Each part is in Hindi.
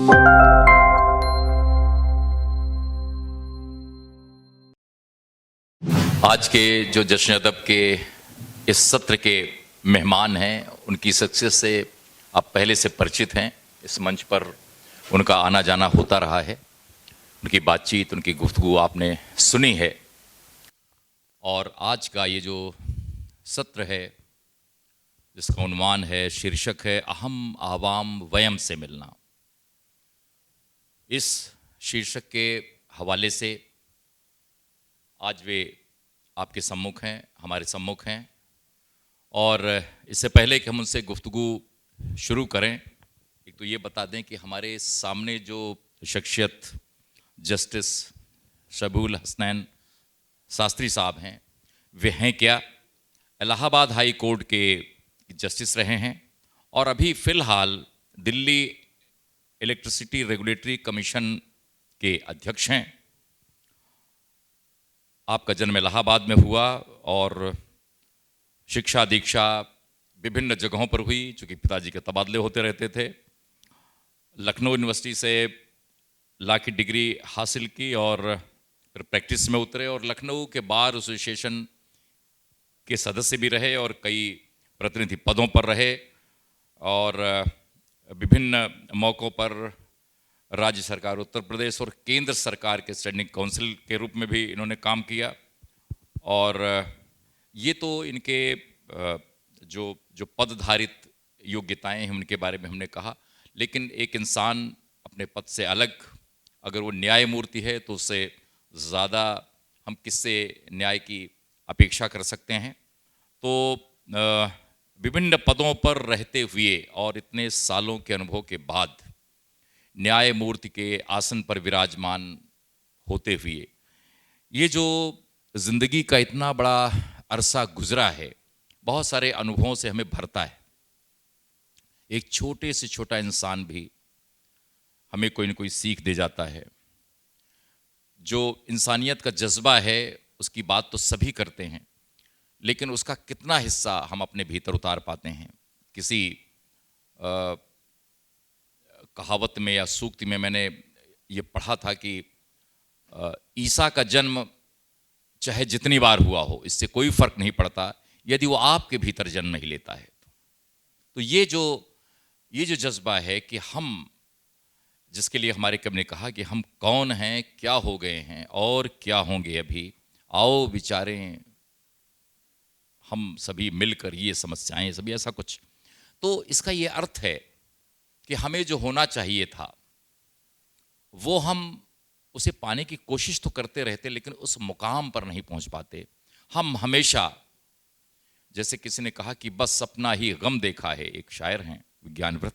आज के जो जश्न अदब के इस सत्र के मेहमान हैं, उनकी शख्सियत से आप पहले से परिचित हैं। इस मंच पर उनका आना जाना होता रहा है, उनकी बातचीत, उनकी गुफ्तगू आपने सुनी है। और आज का ये जो सत्र है, जिसका उन्वान है, शीर्षक है अहम आवाम वयम से मिलना, इस शीर्षक के हवाले से आज वे आपके सम्मुख हैं, हमारे सम्मुख हैं। और इससे पहले कि हम उनसे गुफ्तगू शुरू करें, एक तो ये बता दें कि हमारे सामने जो शख्सियत जस्टिस शबीहुल हसनैन शास्त्री साहब हैं, वे हैं क्या? इलाहाबाद हाई कोर्ट के जस्टिस रहे हैं और अभी फ़िलहाल दिल्ली इलेक्ट्रिसिटी रेगुलेटरी कमीशन के अध्यक्ष हैं। आपका जन्म इलाहाबाद में हुआ और शिक्षा दीक्षा विभिन्न जगहों पर हुई, चूँकि पिताजी के तबादले होते रहते थे। लखनऊ यूनिवर्सिटी से लॉ की डिग्री हासिल की और फिर प्रैक्टिस में उतरे और लखनऊ के बार एसोसिएशन के सदस्य भी रहे और कई प्रतिनिधि पदों पर रहे और विभिन्न मौक़ों पर राज्य सरकार उत्तर प्रदेश और केंद्र सरकार के स्टैंडिंग काउंसिल के रूप में भी इन्होंने काम किया। और ये तो इनके जो पदधारित योग्यताएं हैं उनके बारे में हमने कहा, लेकिन एक इंसान अपने पद से अलग अगर वो न्यायमूर्ति है तो उससे ज़्यादा हम किससे न्याय की अपेक्षा कर सकते हैं। तो विभिन्न पदों पर रहते हुए और इतने सालों के अनुभव के बाद न्यायमूर्ति के आसन पर विराजमान होते हुए ये जो ज़िंदगी का इतना बड़ा अरसा गुजरा है, बहुत सारे अनुभवों से हमें भरता है। एक छोटे से छोटा इंसान भी हमें कोई न कोई सीख दे जाता है। जो इंसानियत का जज्बा है उसकी बात तो सभी करते हैं, लेकिन उसका कितना हिस्सा हम अपने भीतर उतार पाते हैं। किसी कहावत में या सूक्ति में मैंने ये पढ़ा था कि ईसा का जन्म चाहे जितनी बार हुआ हो, इससे कोई फर्क नहीं पड़ता यदि वो आपके भीतर जन्म नहीं लेता है। तो ये जो जज्बा है कि हम, जिसके लिए हमारे कवि ने कहा कि हम कौन हैं, क्या हो गए हैं और क्या होंगे अभी, आओ विचारें हम सभी मिलकर ये समस्याएं सभी, ऐसा कुछ। तो इसका ये अर्थ है कि हमें जो होना चाहिए था वो हम उसे पाने की कोशिश तो करते रहते, लेकिन उस मुकाम पर नहीं पहुंच पाते। हम हमेशा, जैसे किसी ने कहा कि बस अपना ही गम देखा है, एक शायर हैं विज्ञानव्रत,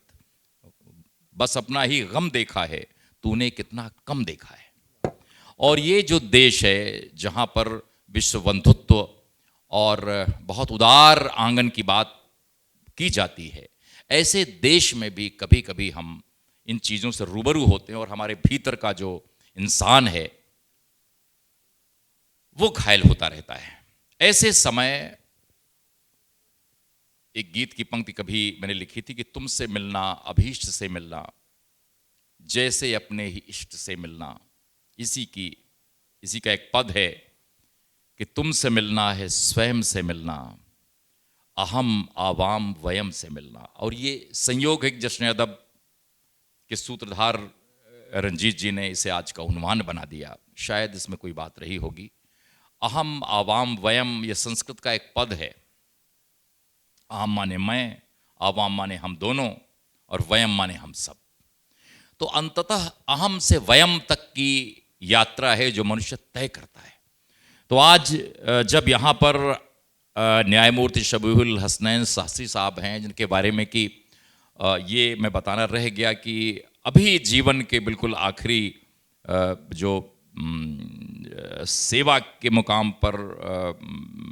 बस अपना ही गम देखा है, तूने कितना कम देखा है। और ये जो देश है जहाँ पर विश्व बंधुत्व और बहुत उदार आंगन की बात की जाती है, ऐसे देश में भी कभी कभी हम इन चीज़ों से रूबरू होते हैं और हमारे भीतर का जो इंसान है वो घायल होता रहता है। ऐसे समय एक गीत की पंक्ति कभी मैंने लिखी थी कि तुमसे मिलना अभीष्ट से मिलना, जैसे अपने ही इष्ट से मिलना। इसी का एक पद है कि तुमसे मिलना है स्वयं से मिलना, अहम आवाम वयम से मिलना। और ये संयोग है कि जश्न अदब के सूत्रधार रंजीत जी ने इसे आज का उन्वान बना दिया। शायद इसमें कोई बात रही होगी। अहम आवाम वयम, ये संस्कृत का एक पद है। अहम माने मैं, आवाम माने हम दोनों और वयम माने हम सब। तो अंततः अहम से वयम तक की यात्रा है जो मनुष्य तय करता है। तो आज जब यहाँ पर न्यायमूर्ति शबीहुल हसनैन शास्त्री साहब हैं, जिनके बारे में कि ये मैं बताना रह गया कि अभी जीवन के बिल्कुल आखिरी जो सेवा के मुकाम पर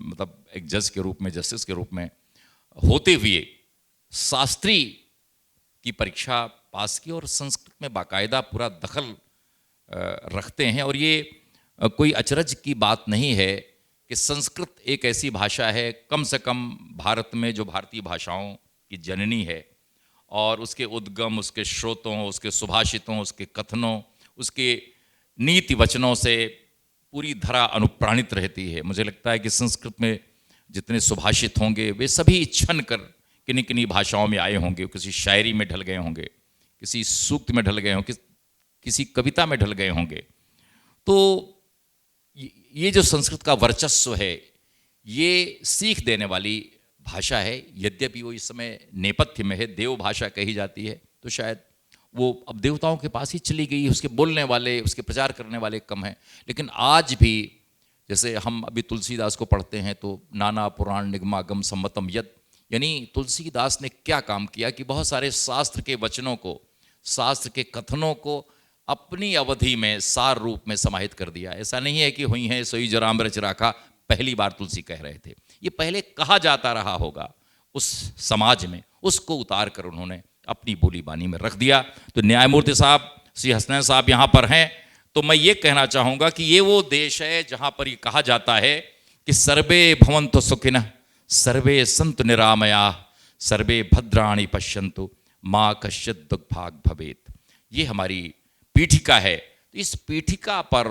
मतलब एक जज के रूप में, जस्टिस के रूप में होते हुए शास्त्री की परीक्षा पास की और संस्कृत में बाकायदा पूरा दखल रखते हैं। और ये कोई अचरज की बात नहीं है कि संस्कृत एक ऐसी भाषा है, कम से कम भारत में, जो भारतीय भाषाओं की जननी है और उसके उद्गम, उसके स्रोतों, उसके सुभाषितों, उसके कथनों, उसके नीति वचनों से पूरी धरा अनुप्राणित रहती है। मुझे लगता है कि संस्कृत में जितने सुभाषित होंगे वे सभी छन कर किन्हीं किन्हीं भाषाओं में आए होंगे, किसी शायरी में ढल गए होंगे, किसी सूक्त में ढल गए होंगे, किसी कविता में ढल गए होंगे। तो ये जो संस्कृत का वर्चस्व है, ये सीख देने वाली भाषा है। यद्यपि वो इस समय नेपथ्य में है, देव भाषा कही जाती है, तो शायद वो अब देवताओं के पास ही चली गई, उसके बोलने वाले, उसके प्रचार करने वाले कम हैं। लेकिन आज भी जैसे हम अभी तुलसीदास को पढ़ते हैं तो नाना पुराण निगमागम सम्मतम यत्, यानी तुलसीदास ने क्या काम किया कि बहुत सारे शास्त्र के वचनों को, शास्त्र के कथनों को अपनी अवधि में सार रूप में समाहित कर दिया। ऐसा नहीं है कि हुई है सोई जराम रच राखा, पहली बार तुलसी कह रहे थे, ये पहले कहा जाता रहा होगा उस समाज में, उसको उतार कर उन्होंने अपनी बोली बानी में रख दिया। तो न्यायमूर्ति साहब, श्री हसनैन साहब यहाँ पर हैं, तो मैं ये कहना चाहूँगा कि ये वो देश है जहाँ पर ये कहा जाता है कि सर्वे भवन्तु सुखिनः, सर्वे सन्तु निरामया, सर्वे भद्राणि पश्यन्तु, माँ कश्चित् दुर्भाग् भवेत्। ये हमारी पीठिका है। तो इस पीठिका पर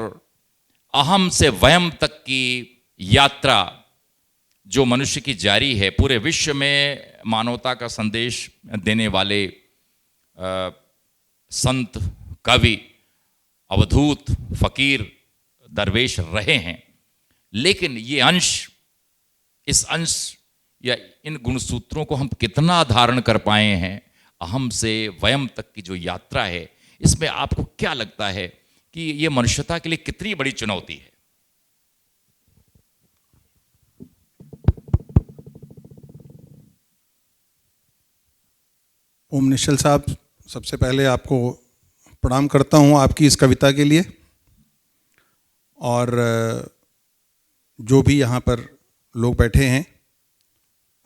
अहम से वयम तक की यात्रा जो मनुष्य की जारी है, पूरे विश्व में मानवता का संदेश देने वाले संत, कवि, अवधूत, फकीर, दरवेश रहे हैं। लेकिन ये अंश, इस अंश या इन गुणसूत्रों को हम कितना धारण कर पाए हैं, अहम से वयम तक की जो यात्रा है, इसमें आपको क्या लगता है कि ये मनुष्यता के लिए कितनी बड़ी चुनौती है? ओम निश्चल साहब, सबसे पहले आपको प्रणाम करता हूँ आपकी इस कविता के लिए, और जो भी यहाँ पर लोग बैठे हैं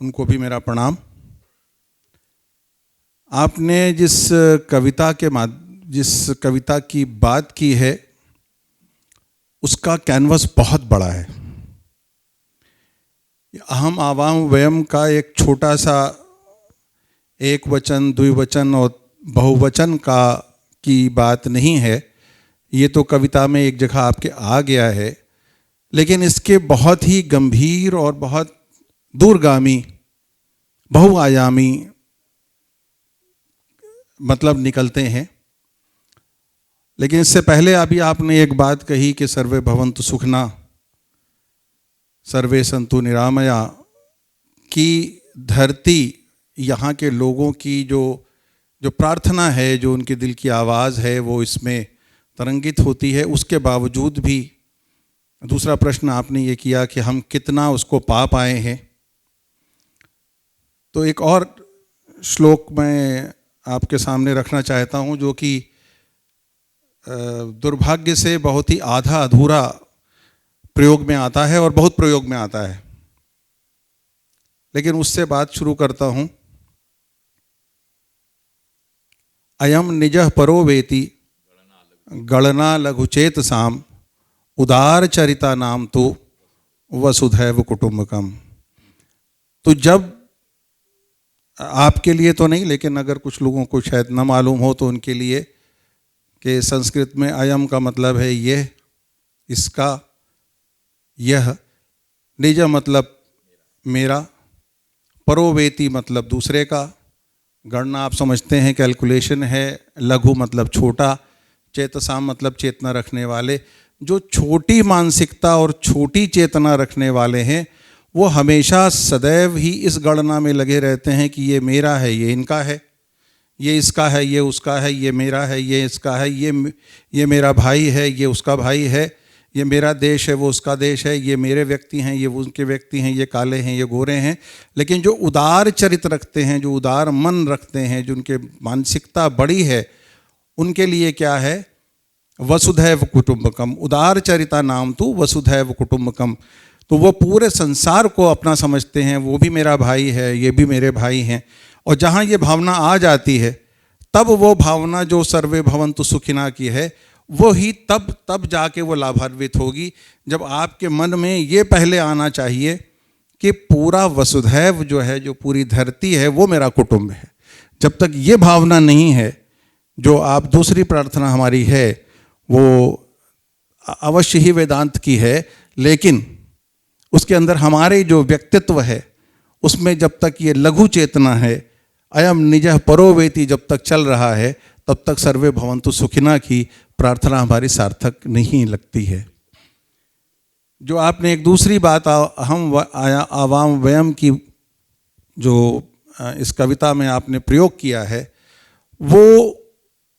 उनको भी मेरा प्रणाम। आपने जिस कविता की बात की है उसका कैनवस बहुत बड़ा है। अहम आवाम वयम का एक छोटा सा एक वचन, द्विवचन और बहुवचन की बात नहीं है। ये तो कविता में एक जगह आपके आ गया है, लेकिन इसके बहुत ही गंभीर और बहुत दूरगामी, बहुआयामी मतलब निकलते हैं। लेकिन इससे पहले अभी आपने एक बात कही कि सर्वे भवन्तु सुखिनः, सर्वे सन्तु निरामया, की धरती, यहाँ के लोगों की जो प्रार्थना है, जो उनके दिल की आवाज़ है, वो इसमें तरंगित होती है। उसके बावजूद भी दूसरा प्रश्न आपने ये किया कि हम कितना उसको पा पाए हैं। तो एक और श्लोक मैं आपके सामने रखना चाहता हूँ, जो कि दुर्भाग्य से बहुत ही आधा अधूरा प्रयोग में आता है और बहुत प्रयोग में आता है, लेकिन उससे बात शुरू करता हूँ। अयम निजः परो वेति गणना लघुचेत साम, उदार चरिता नाम तो वसुधैव कुटुंबकम। तो जब आपके लिए तो नहीं, लेकिन अगर कुछ लोगों को शायद न मालूम हो तो उनके लिए, कि संस्कृत में अयम का मतलब है यह, इसका, यह, निज मतलब मेरा, परोवेति मतलब दूसरे का, गणना आप समझते हैं कैलकुलेशन है, लघु मतलब छोटा, चेतसाम मतलब चेतना रखने वाले। जो छोटी मानसिकता और छोटी चेतना रखने वाले हैं वो हमेशा सदैव ही इस गणना में लगे रहते हैं कि ये मेरा है, ये इनका है, ये इसका है, ये उसका है, ये मेरा है, ये इसका है, ये मेरा भाई है, ये उसका भाई है, ये मेरा देश है, वो उसका देश है, ये मेरे व्यक्ति हैं, ये उनके व्यक्ति हैं, ये काले हैं, ये गोरे हैं। लेकिन जो उदार चरित्र रखते हैं, जो उदार मन रखते हैं, जो उनके मानसिकता बड़ी है, उनके लिए क्या है? वसुधैव कुटुंबकम। उदार चरिता नाम तो वसुधैव कुटुंबकम। तो वो पूरे संसार को अपना समझते हैं, वो भी मेरा भाई है, ये भी मेरे भाई हैं। और जहाँ ये भावना आ जाती है, तब वो भावना जो सर्वे भवन्तु सुखिनः की है, वो ही तब जाके वो लाभान्वित होगी, जब आपके मन में ये पहले आना चाहिए कि पूरा वसुधैव जो है, जो पूरी धरती है, वो मेरा कुटुंब है। जब तक ये भावना नहीं है, जो आप दूसरी प्रार्थना हमारी है वो अवश्य ही वेदांत की है, लेकिन उसके अंदर हमारे जो व्यक्तित्व है उसमें जब तक ये लघु चेतना है, अयम निजः परो वेति जब तक चल रहा है, तब तक सर्वे भवन्तु सुखिनः की प्रार्थना हमारी सार्थक नहीं लगती है। जो आपने एक दूसरी बात अहम आवाम वयम की जो इस कविता में आपने प्रयोग किया है, वो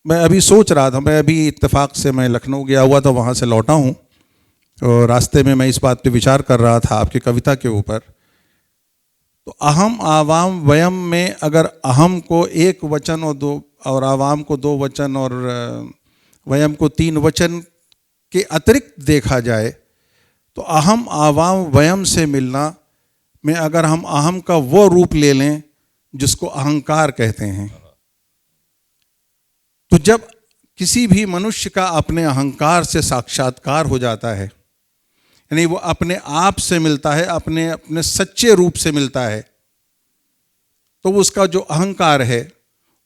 मैं अभी सोच रहा था, मैं अभी इत्तेफाक से मैं लखनऊ गया हुआ था, वहाँ से लौटा हूँ और रास्ते में मैं इस बात पे विचार कर रहा था आपकी कविता के ऊपर। तो अहम आवाम वयम में अगर अहम को एक वचन और आवाम को दो वचन और वयम को तीन वचन के अतिरिक्त देखा जाए, तो अहम आवाम वयम से मिलना में अगर हम अहम का वो रूप ले लें जिसको अहंकार कहते हैं, तो जब किसी भी मनुष्य का अपने अहंकार से साक्षात्कार हो जाता है, यानी वो अपने आप से मिलता है, अपने अपने सच्चे रूप से मिलता है, तो उसका जो अहंकार है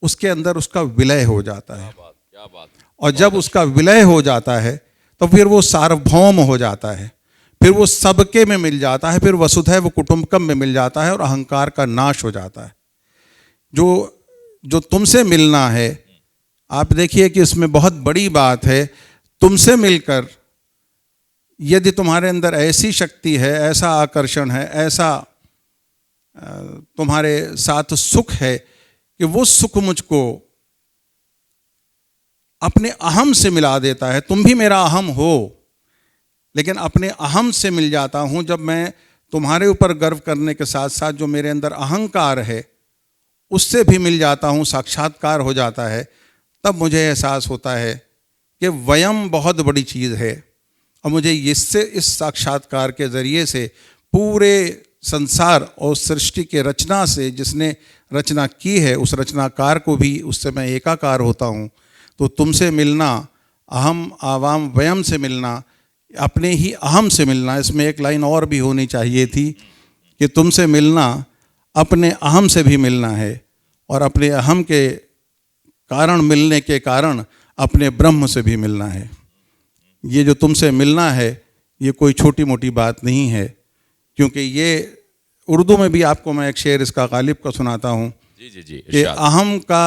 उसके अंदर उसका विलय हो जाता है। क्या बात। और जब उसका विलय हो जाता है तो फिर वो सार्वभौम हो जाता है, फिर वो सबके में मिल जाता है, फिर वसुधैव कुटुंबकम में मिल जाता है और अहंकार का नाश हो जाता है। जो तुमसे मिलना है, आप देखिए कि इसमें बहुत बड़ी बात है। तुमसे मिलकर यदि तुम्हारे अंदर ऐसी शक्ति है, ऐसा आकर्षण है, ऐसा तुम्हारे साथ सुख है कि वो सुख मुझको अपने अहम से मिला देता है। तुम भी मेरा अहम हो, लेकिन अपने अहम से मिल जाता हूँ। जब मैं तुम्हारे ऊपर गर्व करने के साथ साथ जो मेरे अंदर अहंकार है उससे भी मिल जाता हूँ, साक्षात्कार हो जाता है, तब मुझे एहसास होता है कि वयम बहुत बड़ी चीज़ है। और मुझे इससे, इस साक्षात्कार के ज़रिए से पूरे संसार और सृष्टि के रचना से, जिसने रचना की है उस रचनाकार को भी, उससे मैं एकाकार होता हूँ। तो तुमसे मिलना, अहम आवाम वयम से मिलना, अपने ही अहम से मिलना। इसमें एक लाइन और भी होनी चाहिए थी कि तुमसे मिलना अपने अहम से भी मिलना है और अपने अहम के कारण मिलने के कारण अपने ब्रह्म से भी मिलना है। ये जो तुमसे मिलना है ये कोई छोटी मोटी बात नहीं है, क्योंकि ये उर्दू में भी आपको मैं एक शेर इसका गालिब का सुनाता हूँ कि अहम का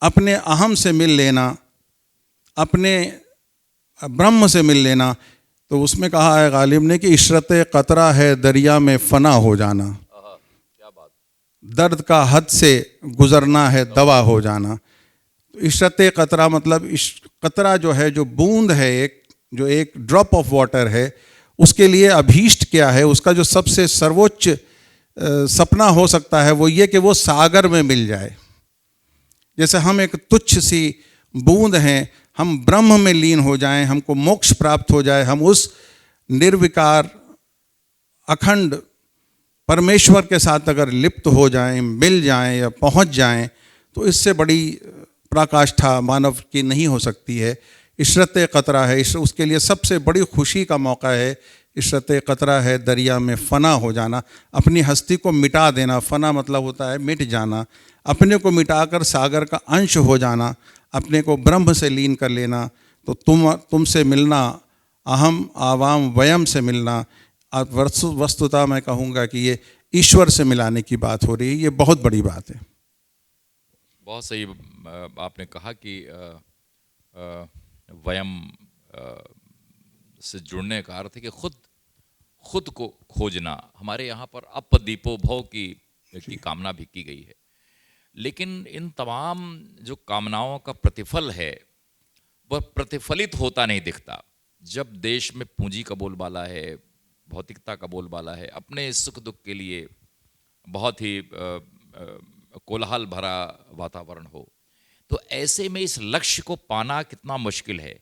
अपने अहम से मिल लेना, अपने ब्रह्म से मिल लेना। तो उसमें कहा है गालिब ने कि इशरत कतरा है दरिया में फना हो जाना, क्या बात। दर्द का हद से गुजरना है दवा हो जाना। तो इशरत कतरा मतलब कतरा जो है, जो बूंद है, एक ड्रॉप ऑफ वाटर है, उसके लिए अभीष्ट क्या है, उसका जो सबसे सर्वोच्च सपना हो सकता है वो ये कि वो सागर में मिल जाए। जैसे हम एक तुच्छ सी बूंद हैं, हम ब्रह्म में लीन हो जाएं, हमको मोक्ष प्राप्त हो जाए, हम उस निर्विकार अखंड परमेश्वर के साथ अगर लिप्त हो जाएं, मिल जाएं या पहुंच जाएं, तो इससे बड़ी पराकाष्ठा मानव की नहीं हो सकती है। इशरत कतरा है, उसके लिए सबसे बड़ी खुशी का मौका है। इशरत कतरा है दरिया में फना हो जाना, अपनी हस्ती को मिटा देना। फना मतलब होता है मिट जाना, अपने को मिटाकर सागर का अंश हो जाना, अपने को ब्रह्म से लीन कर लेना। तो तुमसे मिलना, अहम आवाम वयम से मिलना, वस्तुतः मैं कहूँगा कि ये ईश्वर से मिलाने की बात हो रही है। ये बहुत बड़ी बात है। बहुत सही आपने कहा कि वयम से जुड़ने का अर्थ है कि खुद को खोजना। हमारे यहाँ पर अपदीपो भव की कामना भी की गई है, लेकिन इन तमाम जो कामनाओं का प्रतिफल है वह प्रतिफलित होता नहीं दिखता। जब देश में पूंजी का बोलबाला है, भौतिकता का बोलबाला है, अपने सुख दुख के लिए बहुत ही कोलाहल भरा वातावरण हो, तो ऐसे में इस लक्ष्य को पाना कितना मुश्किल है।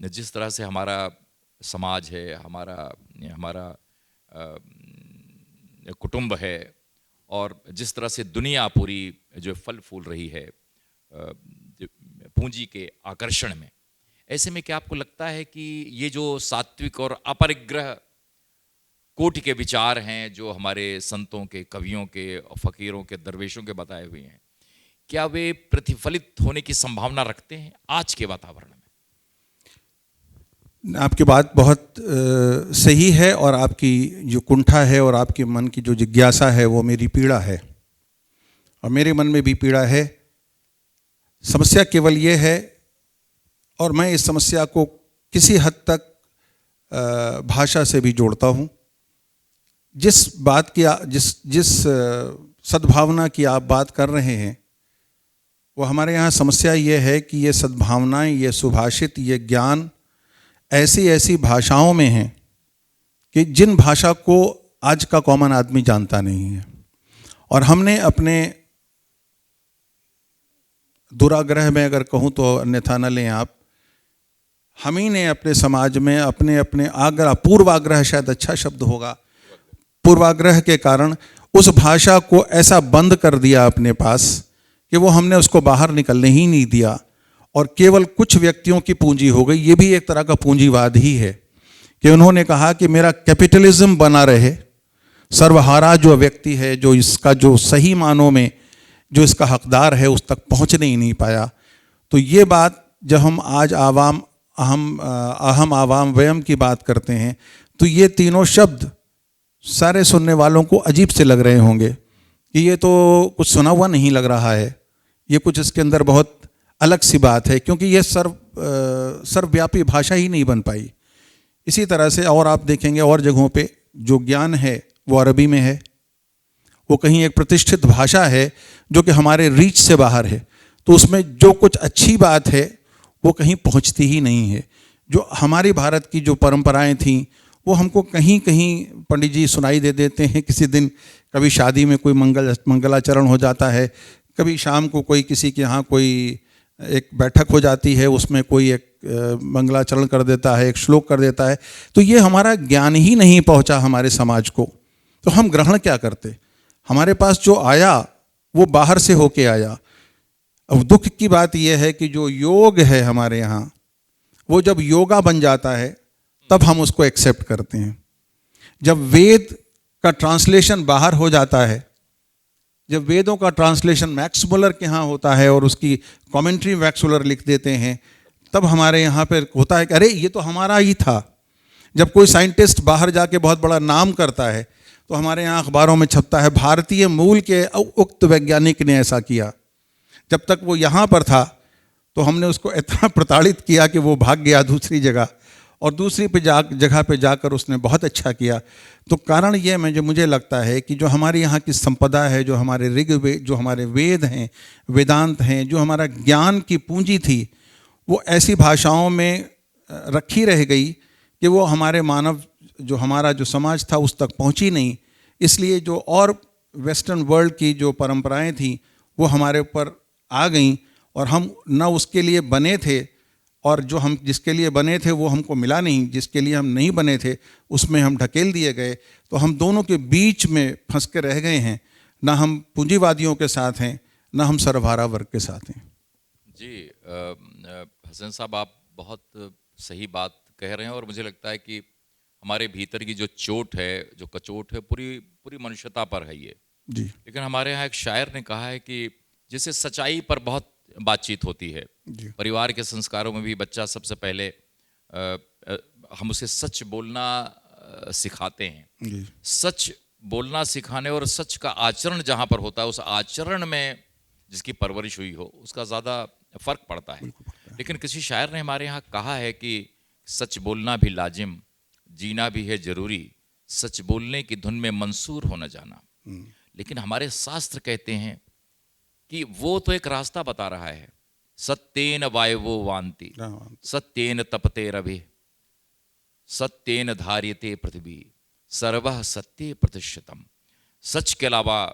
जिस तरह से हमारा समाज है, हमारा कुटुंब है, और जिस तरह से दुनिया पूरी जो फल फूल रही है पूंजी के आकर्षण में, ऐसे में क्या आपको लगता है कि ये जो सात्विक और अपरिग्रह कोटि के विचार हैं जो हमारे संतों के, कवियों के, फकीरों के, दरवेशों के बताए हुए हैं, क्या वे प्रतिफलित होने की संभावना रखते हैं आज के वातावरण में? आपकी बात बहुत सही है, और आपकी जो कुंठा है और आपके मन की जो जिज्ञासा है वो मेरी पीड़ा है, और मेरे मन में भी पीड़ा है। समस्या केवल ये है, और मैं इस समस्या को किसी हद तक भाषा से भी जोड़ता हूँ। जिस बात की जिस सद्भावना की आप बात कर रहे हैं, वो हमारे यहाँ समस्या ये है कि ये सद्भावनाएं, ये सुभाषित, ये ज्ञान ऐसी ऐसी भाषाओं में हैं कि जिन भाषा को आज का कॉमन आदमी जानता नहीं है। और हमने अपने दुराग्रह में अगर कहूँ तो अन्यथा न लें आप, हम ही ने अपने समाज में अपने आग्रह, पूर्वाग्रह शायद अच्छा शब्द होगा, पूर्वाग्रह के कारण उस भाषा को ऐसा बंद कर दिया अपने पास कि वो हमने उसको बाहर निकलने ही नहीं दिया, और केवल कुछ व्यक्तियों की पूंजी हो गई। ये भी एक तरह का पूंजीवाद ही है कि उन्होंने कहा कि मेरा कैपिटलिज्म बना रहे, सर्वहारा जो व्यक्ति है, जो इसका जो सही मानों में जो इसका हकदार है, उस तक पहुंचने ही नहीं पाया। तो ये बात जब हम आज अहम आवाम वयम की बात करते हैं, तो ये तीनों शब्द सारे सुनने वालों को अजीब से लग रहे होंगे कि ये तो कुछ सुना हुआ नहीं लग रहा है, ये कुछ इसके अंदर बहुत अलग सी बात है, क्योंकि ये सर्वव्यापी भाषा ही नहीं बन पाई। इसी तरह से और आप देखेंगे और जगहों पे जो ज्ञान है वो अरबी में है, वो कहीं एक प्रतिष्ठित भाषा है जो कि हमारे रीच से बाहर है, तो उसमें जो कुछ अच्छी बात है वो कहीं पहुंचती ही नहीं है। जो हमारी भारत की जो परंपराएं थीं वो हमको कहीं कहीं पंडित जी सुनाई दे देते हैं। किसी दिन कभी शादी में कोई मंगलाचरण हो जाता है, कभी शाम को कोई किसी के यहाँ कोई एक बैठक हो जाती है, उसमें कोई एक मंगलाचरण कर देता है, एक श्लोक कर देता है। तो ये हमारा ज्ञान ही नहीं पहुंचा हमारे समाज को, तो हम ग्रहण क्या करते? हमारे पास जो आया वो बाहर से होके आया। अब दुख की बात यह है कि जो योग है हमारे यहाँ, वो जब योगा बन जाता है तब हम उसको एक्सेप्ट करते हैं। जब वेद का ट्रांसलेशन बाहर हो जाता है, जब वेदों का ट्रांसलेशन मैक्स मुलर के यहाँ होता है और उसकी कमेंट्री मैक्स मुलर लिख देते हैं, तब हमारे यहाँ पर होता है कि अरे ये तो हमारा ही था। जब कोई साइंटिस्ट बाहर जाके बहुत बड़ा नाम करता है तो हमारे यहाँ अखबारों में छपता है भारतीय मूल के उक्त वैज्ञानिक ने ऐसा किया। जब तक वो यहाँ पर था तो हमने उसको इतना प्रताड़ित किया कि वो भाग गया दूसरी जगह, और दूसरी जगह पे जाकर उसने बहुत अच्छा किया। तो कारण ये मुझे लगता है कि जो हमारे यहाँ की संपदा है, जो हमारे ऋग्वेद, जो हमारे वेद हैं, वेदांत हैं, जो हमारा ज्ञान की पूंजी थी, वो ऐसी भाषाओं में रखी रह गई कि वो हमारे मानव, जो हमारा जो समाज था, उस तक पहुंची नहीं। इसलिए जो और वेस्टर्न वर्ल्ड की जो परंपराएं थी वो हमारे ऊपर आ गईं, और हम न उसके लिए बने थे, और जो हम जिसके लिए बने थे वो हमको मिला नहीं, जिसके लिए हम नहीं बने थे उसमें हम ढकेल दिए गए। तो हम दोनों के बीच में फंस के रह गए हैं। ना हम पूंजीवादियों के साथ हैं, ना हम सर्वहारा वर्ग के साथ हैं। जी हसन साहब, आप बहुत सही बात कह रहे हैं, और मुझे लगता है कि हमारे भीतर की जो चोट है, जो कचोट है, पूरी मनुष्यता पर है ये जी। लेकिन हमारे यहाँ एक शायर ने कहा है कि जैसे सच्चाई पर बहुत बातचीत होती है, परिवार के संस्कारों में भी बच्चा सबसे पहले हम उसे सच बोलना सिखाते हैं। जी। सच बोलना सिखाने और सच का आचरण जहाँ पर होता है, उस आचरण में जिसकी परवरिश हुई हो उसका ज़्यादा फर्क पड़ता है। लेकिन किसी शायर ने हमारे यहाँ कहा है कि सच बोलना भी लाजिम, जीना भी है जरूरी, सच बोलने की धुन में मंसूर हो न जाना। लेकिन हमारे शास्त्र कहते हैं कि वो तो एक रास्ता बता रहा है, सत्येन वायवो वान्ति, सत्येन तपते रवि, सत्येन धार्यते पृथ्वी, सर्वः सत्ये प्रतिष्ठितम। सच के अलावा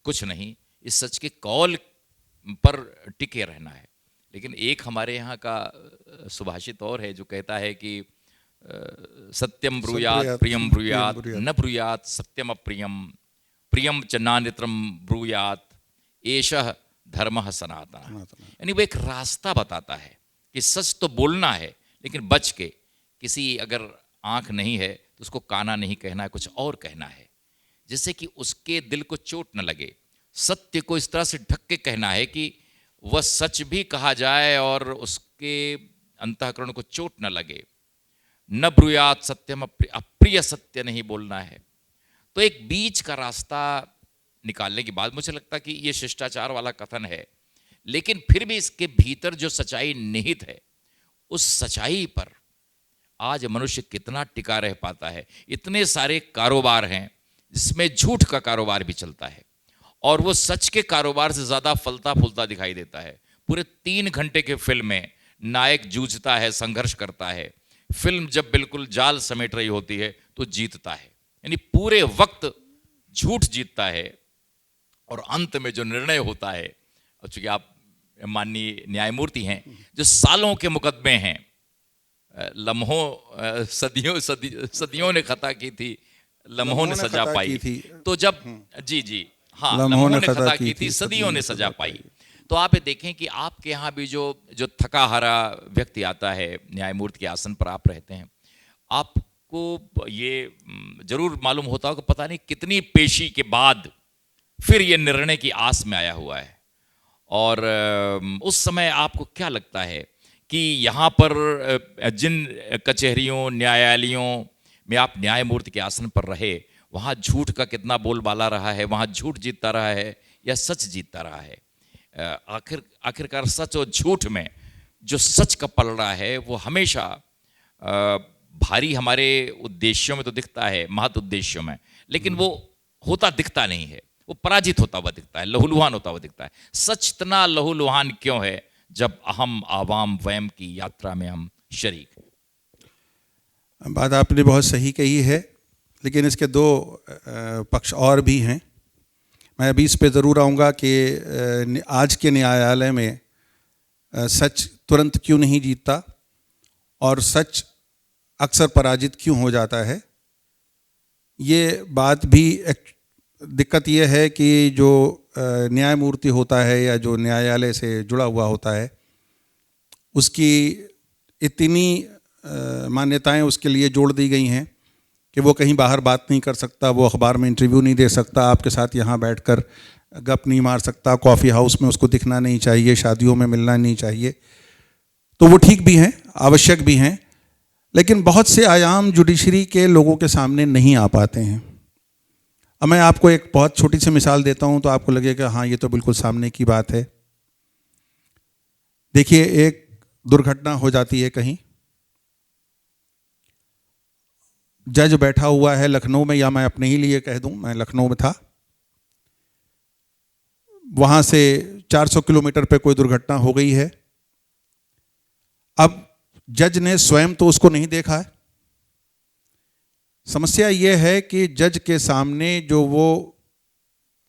कुछ नहीं, इस सच के कौल पर टिके रहना है। लेकिन एक हमारे यहाँ का सुभाषित और है जो कहता है कि सत्यम ब्रूयात प्रियम ब्रूयात, न ब्रूयात सत्यम अप्रियम, प्रियम च नानित्रम ब्रूयात, एषः धर्मः सनातन। यानी वो एक रास्ता बताता है कि सच तो बोलना है, लेकिन बच के, किसी अगर आँख नहीं है तो उसको काना नहीं कहना है, कुछ और कहना है, जिससे कि उसके दिल को चोट न लगे। सत्य को इस तरह से ढक के कहना है कि वह सच भी कहा जाए और उसके अंतःकरण को चोट न लगे। न ब्रूयात सत्यम, अप्रिय सत्य नहीं बोलना है। तो एक बीच का रास्ता निकालने के बाद मुझे लगता कि ये शिष्टाचार वाला कथन है, लेकिन फिर भी इसके भीतर जो सच्चाई निहित है, उस सच्चाई पर आज मनुष्य कितना टिका रह पाता है। इतने सारे कारोबार हैं जिसमें झूठ का कारोबार भी चलता है और वो सच के कारोबार से ज़्यादा फलता फूलता दिखाई देता है। पूरे 3 घंटे के फिल्म में नायक जूझता है, संघर्ष करता है। फिल्म जब बिल्कुल जाल समेट रही होती है तो जीतता है, यानी पूरे वक्त झूठ जीतता है और अंत में जो निर्णय होता है, चूंकि आप माननीय न्यायमूर्ति हैं, जो सालों के मुकदमे हैं, लम्हों सदियों ने खता की थी, लम्हों ने सजा पाई थी। तो जब जी हाँ, लम्हों ने खता की थी, सदियों ने सजा पाई। तो आप ये देखें कि आपके यहाँ भी जो थका हारा व्यक्ति आता है, न्यायमूर्ति के आसन पर आप रहते हैं, आपको ये जरूर मालूम होता होगा, पता नहीं कितनी पेशी के बाद फिर ये निर्णय की आस में आया हुआ है। और उस समय आपको क्या लगता है कि यहाँ पर जिन कचहरियों, न्यायालयों में आप न्यायमूर्ति के आसन पर रहे, वहाँ झूठ का कितना बोलबाला रहा है, वहाँ झूठ जीतता रहा है या सच जीतता रहा है? आखिरकार सच और झूठ में जो सच का पलड़ा है वो हमेशा भारी हमारे उद्देश्यों में तो दिखता है, महत उद्देश्यों में, लेकिन वो होता दिखता नहीं है, वो पराजित होता हुआ दिखता है, लहूलुहान होता हुआ दिखता है। सच इतना लहूलुहान क्यों है जब अहम आवाम वयम की यात्रा में हम शरीक हैं? बात आपने बहुत सही कही है, लेकिन इसके 2 पक्ष और भी हैं। मैं अभी इस पे ज़रूर आऊँगा कि आज के न्यायालय में सच तुरंत क्यों नहीं जीतता और सच अक्सर पराजित क्यों हो जाता है। ये बात भी एक दिक्कत ये है कि जो न्यायमूर्ति होता है या जो न्यायालय से जुड़ा हुआ होता है, उसकी इतनी मान्यताएं उसके लिए जोड़ दी गई हैं कि वो कहीं बाहर बात नहीं कर सकता, वो अखबार में इंटरव्यू नहीं दे सकता, आपके साथ यहाँ बैठकर गप नहीं मार सकता, कॉफ़ी हाउस में उसको दिखना नहीं चाहिए, शादियों में मिलना नहीं चाहिए। तो वो ठीक भी हैं, आवश्यक भी हैं, लेकिन बहुत से आयाम जुडिशरी के लोगों के सामने नहीं आ पाते हैं। अब मैं आपको एक बहुत छोटी सी मिसाल देता हूँ तो आपको लगेगा हाँ ये तो बिल्कुल सामने की बात है। देखिए, एक दुर्घटना हो जाती है कहीं, जज बैठा हुआ है लखनऊ में, या मैं अपने ही लिए कह दूं, मैं लखनऊ में था, वहां से 400 किलोमीटर पे कोई दुर्घटना हो गई है। अब जज ने स्वयं तो उसको नहीं देखा है। समस्या यह है कि जज के सामने जो वो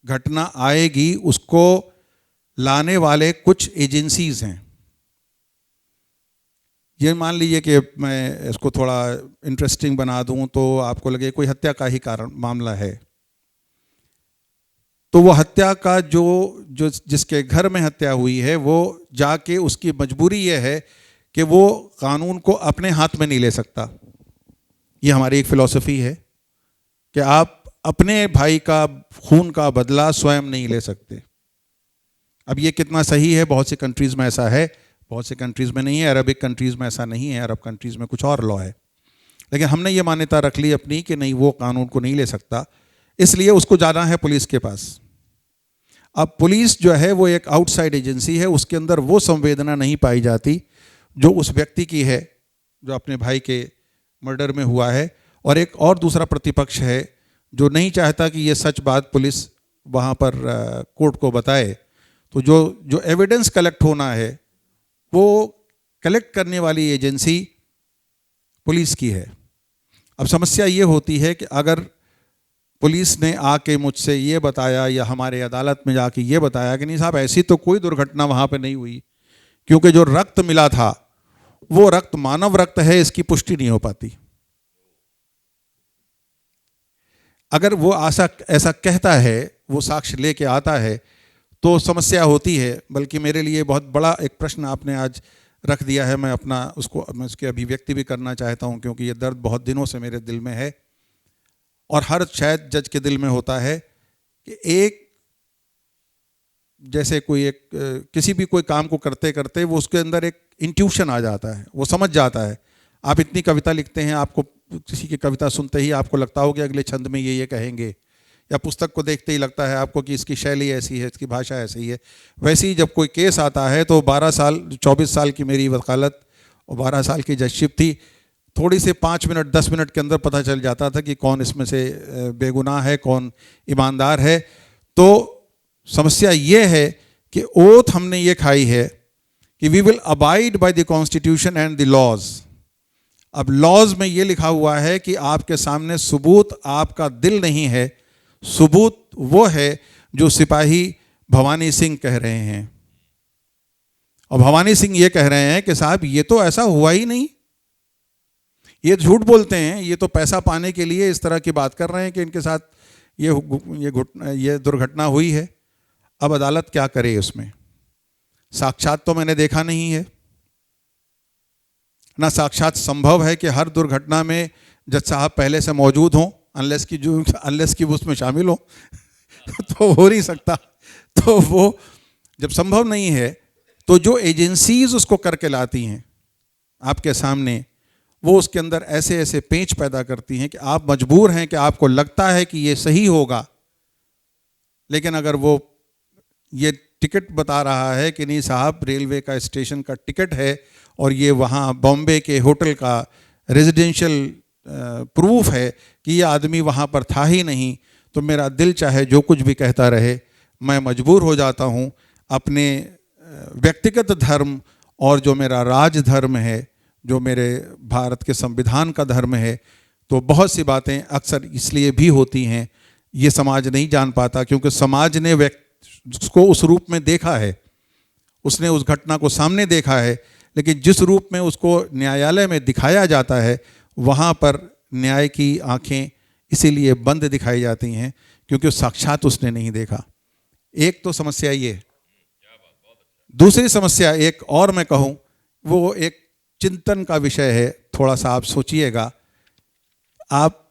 घटना आएगी उसको लाने वाले कुछ एजेंसीज हैं। ये मान लीजिए कि मैं इसको थोड़ा इंटरेस्टिंग बना दूं तो आपको लगे कोई हत्या का ही कारण मामला है, तो वो हत्या का जो जिसके घर में हत्या हुई है वो जाके, उसकी मजबूरी ये है कि वो कानून को अपने हाथ में नहीं ले सकता। ये हमारी एक फिलॉसफी है कि आप अपने भाई का खून का बदला स्वयं नहीं ले सकते। अब ये कितना सही है, बहुत सी कंट्रीज़ में ऐसा है, बहुत से कंट्रीज़ में नहीं है। अरबिक कंट्रीज़ में ऐसा नहीं है, अरब कंट्रीज़ में कुछ और लॉ है। लेकिन हमने ये मान्यता रख ली अपनी कि नहीं, वो कानून को नहीं ले सकता, इसलिए उसको जाना है पुलिस के पास। अब पुलिस जो है वो एक आउटसाइड एजेंसी है, उसके अंदर वो संवेदना नहीं पाई जाती जो उस व्यक्ति की है जो अपने भाई के मर्डर में हुआ है। और एक और दूसरा प्रतिपक्ष है जो नहीं चाहता कि ये सच बात पुलिस वहाँ पर कोर्ट को बताए। तो जो एविडेंस कलेक्ट होना है वो कलेक्ट करने वाली एजेंसी पुलिस की है। अब समस्या ये होती है कि अगर पुलिस ने आके मुझसे ये बताया या हमारे अदालत में जाके ये बताया कि नहीं साहब ऐसी तो कोई दुर्घटना वहाँ पे नहीं हुई, क्योंकि जो रक्त मिला था वो रक्त मानव रक्त है, इसकी पुष्टि नहीं हो पाती। अगर वो ऐसा कहता है, वो साक्ष्य लेके आता है तो समस्या होती है। बल्कि मेरे लिए बहुत बड़ा एक प्रश्न आपने आज रख दिया है, मैं उसकी अभिव्यक्ति भी करना चाहता हूँ, क्योंकि ये दर्द बहुत दिनों से मेरे दिल में है और हर शायद जज के दिल में होता है कि एक जैसे कोई एक किसी भी कोई काम को करते करते वो उसके अंदर एक इंट्यूशन आ जाता है, वो समझ जाता है। आप इतनी कविता लिखते हैं, आपको किसी की कविता सुनते ही आपको लगता हो कि अगले छंद में ये कहेंगे, या पुस्तक को देखते ही लगता है आपको कि इसकी शैली ऐसी है, इसकी भाषा ऐसी है। वैसे ही जब कोई केस आता है तो 12 साल 24 साल की मेरी वकालत और 12 साल की जजशिप थी, थोड़ी से 5 मिनट 10 मिनट के अंदर पता चल जाता था कि कौन इसमें से बेगुनाह है, कौन ईमानदार है। तो समस्या ये है कि ओथ हमने ये खाई है कि we will abide by the constitution and the laws. अब लॉज में ये लिखा हुआ है कि आपके सामने सबूत आपका दिल नहीं है, सबूत वो है जो सिपाही भवानी सिंह कह रहे हैं। और भवानी सिंह ये कह रहे हैं कि साहब ये तो ऐसा हुआ ही नहीं, ये झूठ बोलते हैं, ये तो पैसा पाने के लिए इस तरह की बात कर रहे हैं कि इनके साथ ये दुर्घटना हुई है। अब अदालत क्या करे उसमें? साक्षात तो मैंने देखा नहीं है, ना साक्षात संभव है कि हर दुर्घटना में जज साहब पहले से मौजूद हों, अनलेस कि वो उसमें शामिल हो तो हो नहीं सकता। तो वो जब संभव नहीं है तो जो एजेंसीज उसको करके लाती हैं आपके सामने, वो उसके अंदर ऐसे ऐसे पेंच पैदा करती हैं कि आप मजबूर हैं कि आपको लगता है कि ये सही होगा, लेकिन अगर वो ये टिकट बता रहा है कि नहीं साहब रेलवे का स्टेशन का टिकट है और ये वहाँ बॉम्बे के होटल का रेजिडेंशियल प्रूफ है कि ये आदमी वहाँ पर था ही नहीं, तो मेरा दिल चाहे जो कुछ भी कहता रहे, मैं मजबूर हो जाता हूँ अपने व्यक्तिगत धर्म और जो मेरा राज धर्म है, जो मेरे भारत के संविधान का धर्म है। तो बहुत सी बातें अक्सर इसलिए भी होती हैं, ये समाज नहीं जान पाता क्योंकि समाज ने उसको उस रूप में देखा है, उसने उस घटना को सामने देखा है, लेकिन जिस रूप में उसको न्यायालय में दिखाया जाता है वहाँ पर न्याय की आंखें इसीलिए बंद दिखाई जाती हैं क्योंकि साक्षात उसने नहीं देखा। एक तो समस्या ये। दूसरी समस्या एक और मैं कहूँ, वो एक चिंतन का विषय है, थोड़ा सा आप सोचिएगा। आप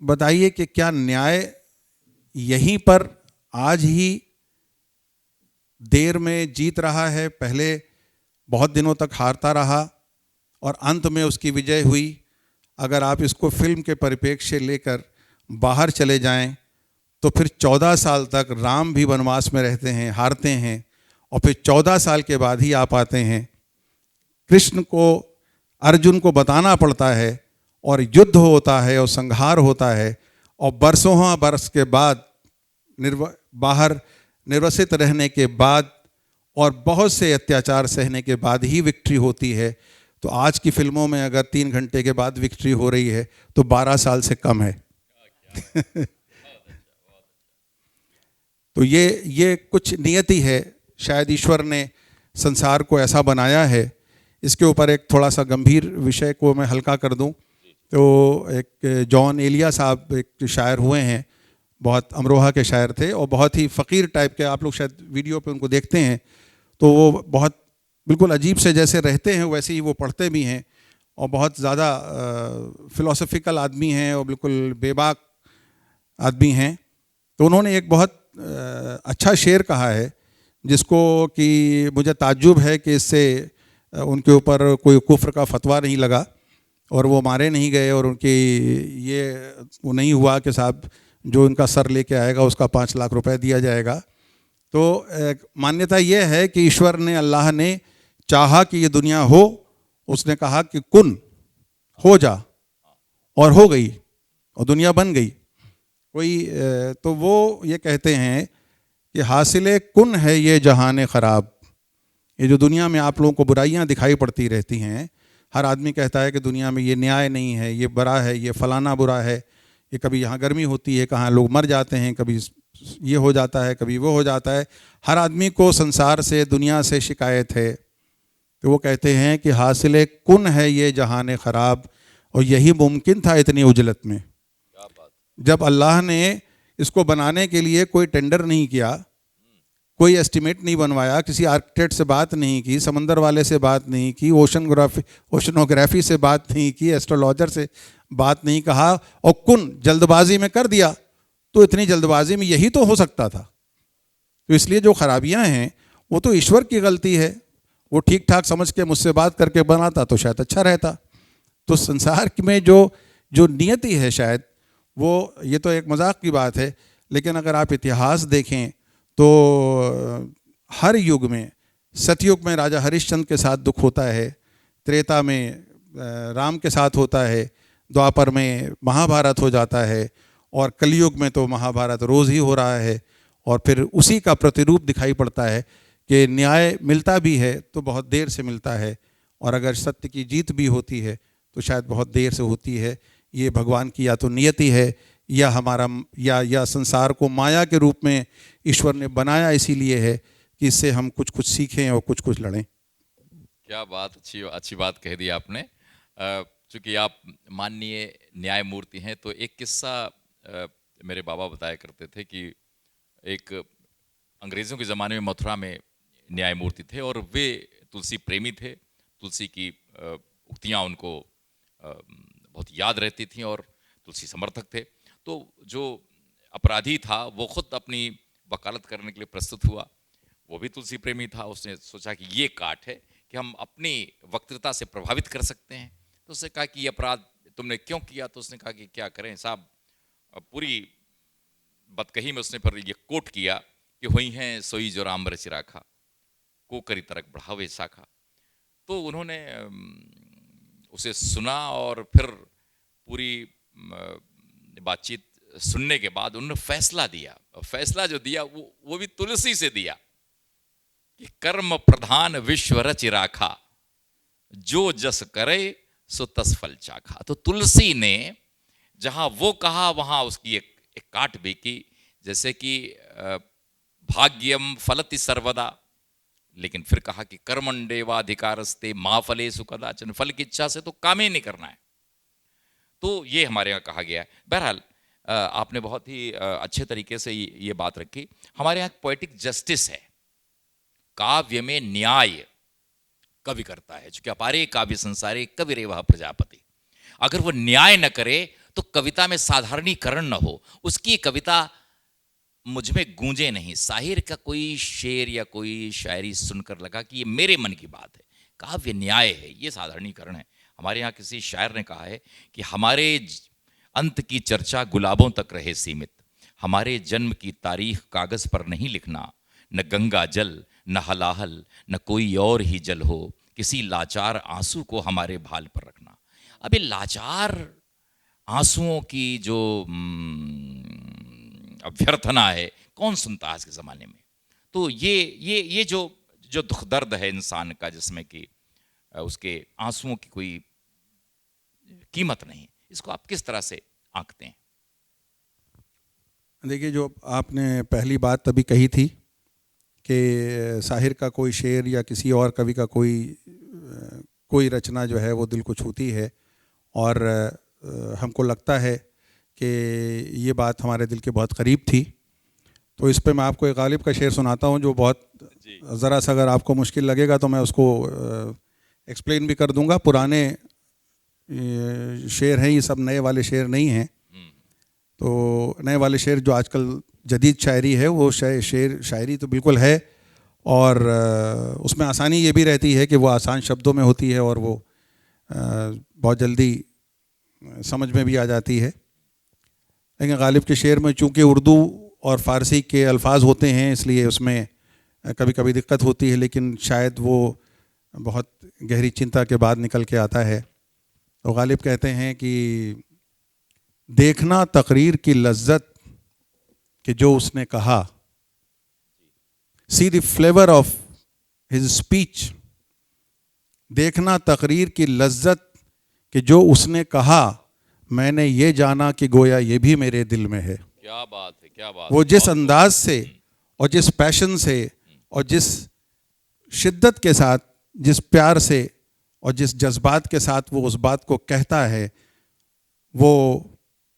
बताइए कि क्या न्याय यहीं पर आज ही देर में जीत रहा है? पहले बहुत दिनों तक हारता रहा और अंत में उसकी विजय हुई। अगर आप इसको फिल्म के परिप्रेक्ष्य से लेकर बाहर चले जाएं तो फिर 14 साल तक राम भी वनवास में रहते हैं, हारते हैं, और फिर 14 साल के बाद ही आप आते हैं। कृष्ण को अर्जुन को बताना पड़ता है और युद्ध होता है और संहार होता है, और बरसों बरस के बाद बाहर निर्वसित रहने के बाद और बहुत से अत्याचार सहने के बाद ही विक्ट्री होती है। तो आज की फिल्मों में अगर 3 घंटे के बाद विक्ट्री हो रही है तो 12 साल से कम है। तो ये कुछ नियति है, शायद ईश्वर ने संसार को ऐसा बनाया है। इसके ऊपर एक थोड़ा सा गंभीर विषय को मैं हल्का कर दूं तो एक जॉन एलिया साहब एक शायर हुए हैं, बहुत अमरोहा के शायर थे और बहुत ही फ़कीर टाइप के, आप लोग शायद वीडियो पे उनको देखते हैं तो वो बहुत बिल्कुल अजीब से जैसे रहते हैं वैसे ही वो पढ़ते भी हैं और बहुत ज़्यादा फ़िलोसफिकल आदमी हैं और बिल्कुल बेबाक आदमी हैं। तो उन्होंने एक बहुत अच्छा शेर कहा है जिसको कि मुझे ताज्जुब है कि इससे उनके ऊपर कोई कुफ्र का फतवा नहीं लगा और वो मारे नहीं गए और उनकी ये वो नहीं हुआ कि साहब जो इनका सर लेके आएगा उसका 5 लाख रुपए दिया जाएगा। तो मान्यता ये है कि ईश्वर ने, अल्लाह ने चाहा कि ये दुनिया हो, उसने कहा कि कुन हो जा, और हो गई और दुनिया बन गई। तो वो ये कहते हैं कि हासिले कुन है ये जहान ख़राब। ये जो दुनिया में आप लोगों को बुराइयां दिखाई पड़ती रहती हैं, हर आदमी कहता है कि दुनिया में ये न्याय नहीं है, ये बुरा है, ये फलाना बुरा है, ये कभी यहाँ गर्मी होती है, कहाँ लोग मर जाते हैं, कभी ये हो जाता है, कभी वो हो जाता है। हर आदमी को संसार से, दुनिया से शिकायत है। तो वो कहते हैं कि हासिले कुन है ये जहान ख़राब, और यही मुमकिन था इतनी उजलत में। जब अल्लाह ने इसको बनाने के लिए कोई टेंडर नहीं किया, कोई एस्टिमेट नहीं बनवाया, किसी आर्किटेक्ट से बात नहीं की, समंदर वाले से बात नहीं की, ओशनोग्राफी से बात नहीं की, एस्ट्रोलॉजर से बात नहीं कहा, और कुन जल्दबाजी में कर दिया, तो इतनी जल्दबाजी में यही तो हो सकता था। तो इसलिए जो खराबियां हैं वो तो ईश्वर की गलती है। वो ठीक ठाक समझ के मुझसे बात करके बनाता तो शायद अच्छा रहता। तो संसार में जो जो नियति है शायद वो, ये तो एक मजाक की बात है, लेकिन अगर आप इतिहास देखें तो हर युग में, सतयुग में राजा हरिश्चंद्र के साथ दुख होता है, त्रेता में राम के साथ होता है, द्वापर में महाभारत हो जाता है, और कलयुग में तो महाभारत रोज़ ही हो रहा है। और फिर उसी का प्रतिरूप दिखाई पड़ता है कि न्याय मिलता भी है तो बहुत देर से मिलता है, और अगर सत्य की जीत भी होती है तो शायद बहुत देर से होती है। ये भगवान की या तो नियति है या हमारा या संसार को माया के रूप में ईश्वर ने बनाया इसीलिए है कि इससे हम कुछ कुछ सीखें और कुछ कुछ लड़ें। क्या बात, अच्छी बात कह दी आपने। चूँकि आप माननीय न्यायमूर्ति हैं, तो एक किस्सा मेरे बाबा बताया करते थे कि एक अंग्रेज़ों के ज़माने में मथुरा में न्यायमूर्ति थे और वे तुलसी प्रेमी थे। तुलसी की उक्तियाँ उनको बहुत याद रहती थीं और तुलसी समर्थक थे। तो जो अपराधी था वो खुद अपनी वकालत करने के लिए प्रस्तुत हुआ। वो भी तुलसी प्रेमी था। उसने सोचा कि ये काट है कि हम अपनी वक्तृता से प्रभावित कर सकते हैं। तो उसने कहा कि ये अपराध तुमने क्यों किया? तो उसने कहा कि क्या करें साहब, पूरी बदकही में उसने फिर ये कोट किया कि हुई हैं सोई जो राम रचि राखा, को करी तरक बढ़ावे शाखा। तो उन्होंने उसे सुना और फिर पूरी बातचीत सुनने के बाद उन्होंने फैसला दिया। फैसला जो दिया वो भी तुलसी से दिया कि कर्म प्रधान विश्व रचि राखा, जो जस करे सो तस फल चाखा। तो तुलसी ने जहां वो कहा वहां उसकी एक काट भी की, जैसे कि भाग्यम फलति सर्वदा, लेकिन फिर कहा कि कर्मण्डेवाधिकारस्ते मा फलेषु कदाचन, फल की इच्छा से तो काम ही नहीं करना है। तो ये हमारे यहाँ कहा गया है। बहरहाल आपने बहुत ही अच्छे तरीके से ये बात रखी। हमारे यहाँ पोएटिक जस्टिस है, काव्य में न्याय कवि करता है। चूंकि अपारे काव्य संसारे कवि रे वह प्रजापति। अगर वो न्याय न करे तो कविता में साधारणीकरण न हो, उसकी कविता मुझ में गूंजे नहीं। साहिर का कोई शेर या कोई शायरी सुनकर लगा कि ये मेरे मन की बात है। काव्य न्याय है, ये साधारणीकरण है। हमारे यहाँ किसी शायर ने कहा है कि हमारे अंत की चर्चा गुलाबों तक रहे सीमित, हमारे जन्म की तारीख कागज पर नहीं लिखना, न गंगा जल न हलाहल न कोई और ही जल हो, किसी लाचार आंसू को हमारे भाल पर रखना। अब ये लाचार आंसुओं की जो अभ्यर्थना है, कौन सुनता है आज के ज़माने में? तो ये जो दुख दर्द है इंसान का, जिसमें कि उसके आंसुओं की कोई कीमत नहीं, इसको आप किस तरह से आंकते हैं? देखिए, जो आपने पहली बात तभी कही थी कि साहिर का कोई शेर या किसी और कवि का कोई रचना जो है वो दिल को छूती है, और हमको लगता है कि ये बात हमारे दिल के बहुत करीब थी। तो इस पे मैं आपको एक गालिब का शेर सुनाता हूँ, जो बहुत ज़रा सा अगर आपको मुश्किल लगेगा तो मैं उसको एक्सप्लेन भी कर दूंगा। पुराने शेर हैं ये सब, नए वाले शेर नहीं हैं। तो नए वाले शेर जो आजकल जदीद शायरी है, वो शायरी तो बिल्कुल है, और उसमें आसानी ये भी रहती है कि वो आसान शब्दों में होती है और वो बहुत जल्दी समझ में भी आ जाती है। लेकिन गालिब के शेर में चूँकि उर्दू और फ़ारसी के अल्फाज होते हैं, इसलिए उसमें कभी कभी दिक्कत होती है, लेकिन शायद वो बहुत गहरी चिंता के बाद निकल के आता है। तो गालिब कहते हैं कि देखना तकरीर की लज्जत कि जो उसने कहा, see the flavour of his speech. देखना तकरीर की लज्जत कि जो उसने कहा, मैंने ये जाना कि गोया ये भी मेरे दिल में है। क्या बात है, क्या बात। वो जिस अंदाज से और जिस पैशन से और जिस शिद्दत के साथ, जिस प्यार से और जिस जज्बात के साथ वो उस बात को कहता है, वो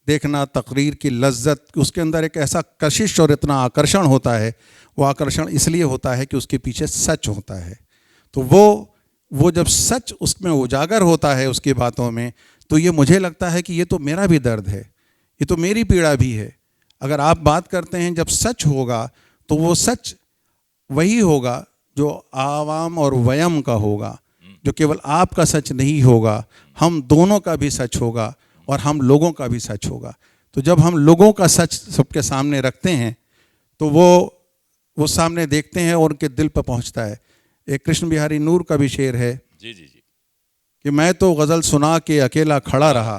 देखना तकरीर की लज्जत, उसके अंदर एक ऐसा कशिश और इतना आकर्षण होता है। वो आकर्षण इसलिए होता है कि उसके पीछे सच होता है। तो वो जब सच उसमें उजागर होता है उसकी बातों में, तो ये मुझे लगता है कि ये तो मेरा भी दर्द है, ये तो मेरी पीड़ा भी है। अगर आप बात करते हैं जब सच होगा, तो वो सच वही होगा जो आवाम और वयम का होगा, जो केवल आपका सच नहीं होगा, हम दोनों का भी सच होगा और हम लोगों का भी सच होगा। तो जब हम लोगों का सच सबके सामने रखते हैं तो वो सामने देखते हैं और उनके दिल पर पहुंचता है। एक कृष्ण बिहारी नूर का भी शेर है जी जी जी। कि मैं तो गज़ल सुना के अकेला खड़ा रहा,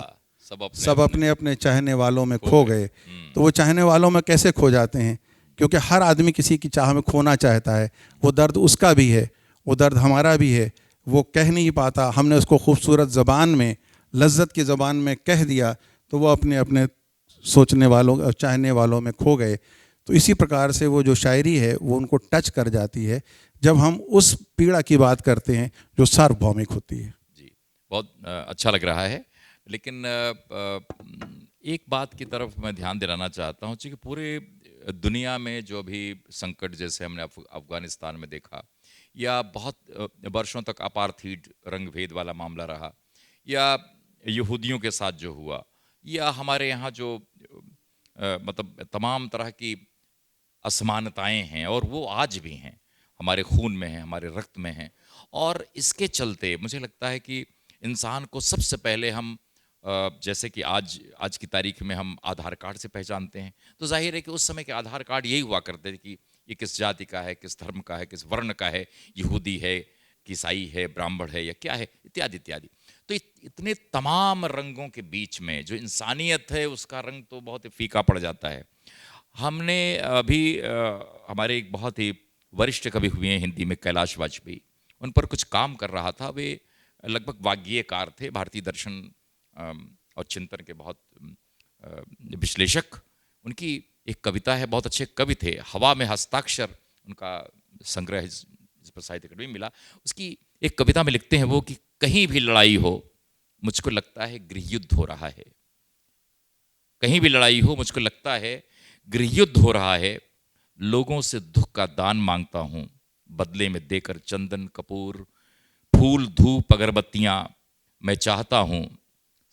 सब अपने अपने चाहने वालों में खो गए। तो वो चाहने वालों में कैसे खो जाते हैं? क्योंकि हर आदमी किसी की चाह में खोना चाहता है। वो दर्द उसका भी है, वो दर्द हमारा भी है, वो कह नहीं पाता, हमने उसको खूबसूरत ज़बान में, लज्जत की ज़बान में कह दिया, तो वो अपने अपने सोचने वालों, चाहने वालों में खो गए। तो इसी प्रकार से वो जो शायरी है वो उनको टच कर जाती है जब हम उस पीड़ा की बात करते हैं जो सार्वभौमिक होती है। जी, बहुत अच्छा लग रहा है। लेकिन एक बात की तरफ मैं ध्यान दिलाना चाहता हूँ कि पूरे दुनिया में जो भी संकट, जैसे हमने अफगानिस्तान में देखा, या बहुत वर्षों तक अपार्थीड रंग भेद वाला मामला रहा, या यहूदियों के साथ जो हुआ, या हमारे यहाँ जो मतलब तमाम तरह की असमानताएं हैं, और वो आज भी हैं, हमारे खून में हैं, हमारे रक्त में हैं। और इसके चलते मुझे लगता है कि इंसान को सबसे पहले हम जैसे कि आज की तारीख में हम आधार कार्ड से पहचानते हैं, तो जाहिर है कि उस समय के आधार कार्ड यही हुआ करते थे कि ये किस जाति का है, किस धर्म का है, किस वर्ण का है, यहूदी है कि ईसाई है, ब्राह्मण है या क्या है, इत्यादि इत्यादि। तो इतने तमाम रंगों के बीच में जो इंसानियत है उसका रंग तो बहुत ही फीका पड़ जाता है। हमने अभी हमारे एक बहुत ही वरिष्ठ कवि हुए हैं हिंदी में, कैलाश वाजपेयी, उन पर कुछ काम कर रहा था। वे लगभग वाग्गेयकार थे, भारतीय दर्शन और चिंतन के बहुत विश्लेषक। उनकी एक कविता है, बहुत अच्छे कवि थे, हवा में हस्ताक्षर उनका संग्रह जिस पर साहित्य अकादमी मिला। उसकी एक कविता में लिखते हैं वो कि कहीं भी लड़ाई हो मुझको लगता है गृह युद्ध हो रहा है, कहीं भी लड़ाई हो मुझको लगता है गृह युद्ध हो रहा है, लोगों से दुख का दान मांगता हूं, बदले में देकर चंदन कपूर फूल धूप अगरबत्तियां, मैं चाहता हूं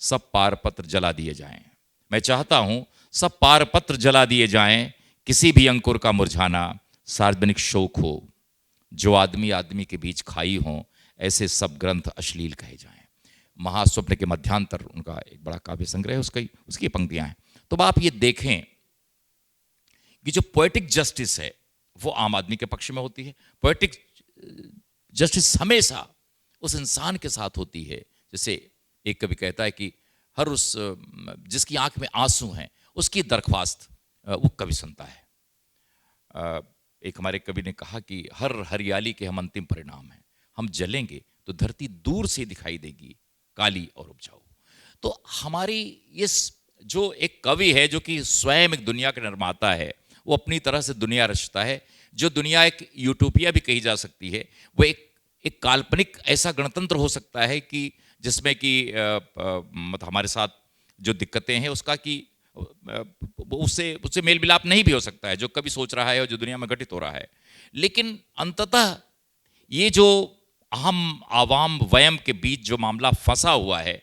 सब पारपत्र जला दिए जाएं, मैं चाहता हूं सब पारपत्र जला दिए जाएं, किसी भी अंकुर का मुरझाना सार्वजनिक शोक हो, जो आदमी आदमी के बीच खाई हो ऐसे सब ग्रंथ अश्लील कहे जाएं। महास्वप्न के मध्यांतर उनका एक बड़ा काव्य संग्रह है, उसकी पंक्तियां हैं। तो आप ये देखें कि जो पोएटिक जस्टिस है वो आम आदमी के पक्ष में होती है। पोएटिक जस्टिस हमेशा उस इंसान के साथ होती है, जैसे एक कवि कहता है कि हर उस जिसकी आंख में आंसू हैं उसकी दरख्वास्त वो कवि सुनता है। एक हमारे कवि ने कहा कि हर हरियाली के हम अंतिम परिणाम हैं, हम जलेंगे तो धरती दूर से दिखाई देगी काली और उपजाऊ। तो हमारी इस जो एक कवि है जो कि स्वयं एक दुनिया का निर्माता है, वो अपनी तरह से दुनिया रचता है। जो दुनिया एक यूटोपिया भी कही जा सकती है, वो एक काल्पनिक ऐसा गणतंत्र हो सकता है कि जिसमें कि मतलब हमारे साथ जो दिक्कतें हैं उसका कि उससे मेल मिलाप नहीं भी हो सकता है जो कभी सोच रहा है और जो दुनिया में घटित हो रहा है। लेकिन अंततः ये जो हम आवाम वयम के बीच जो मामला फंसा हुआ है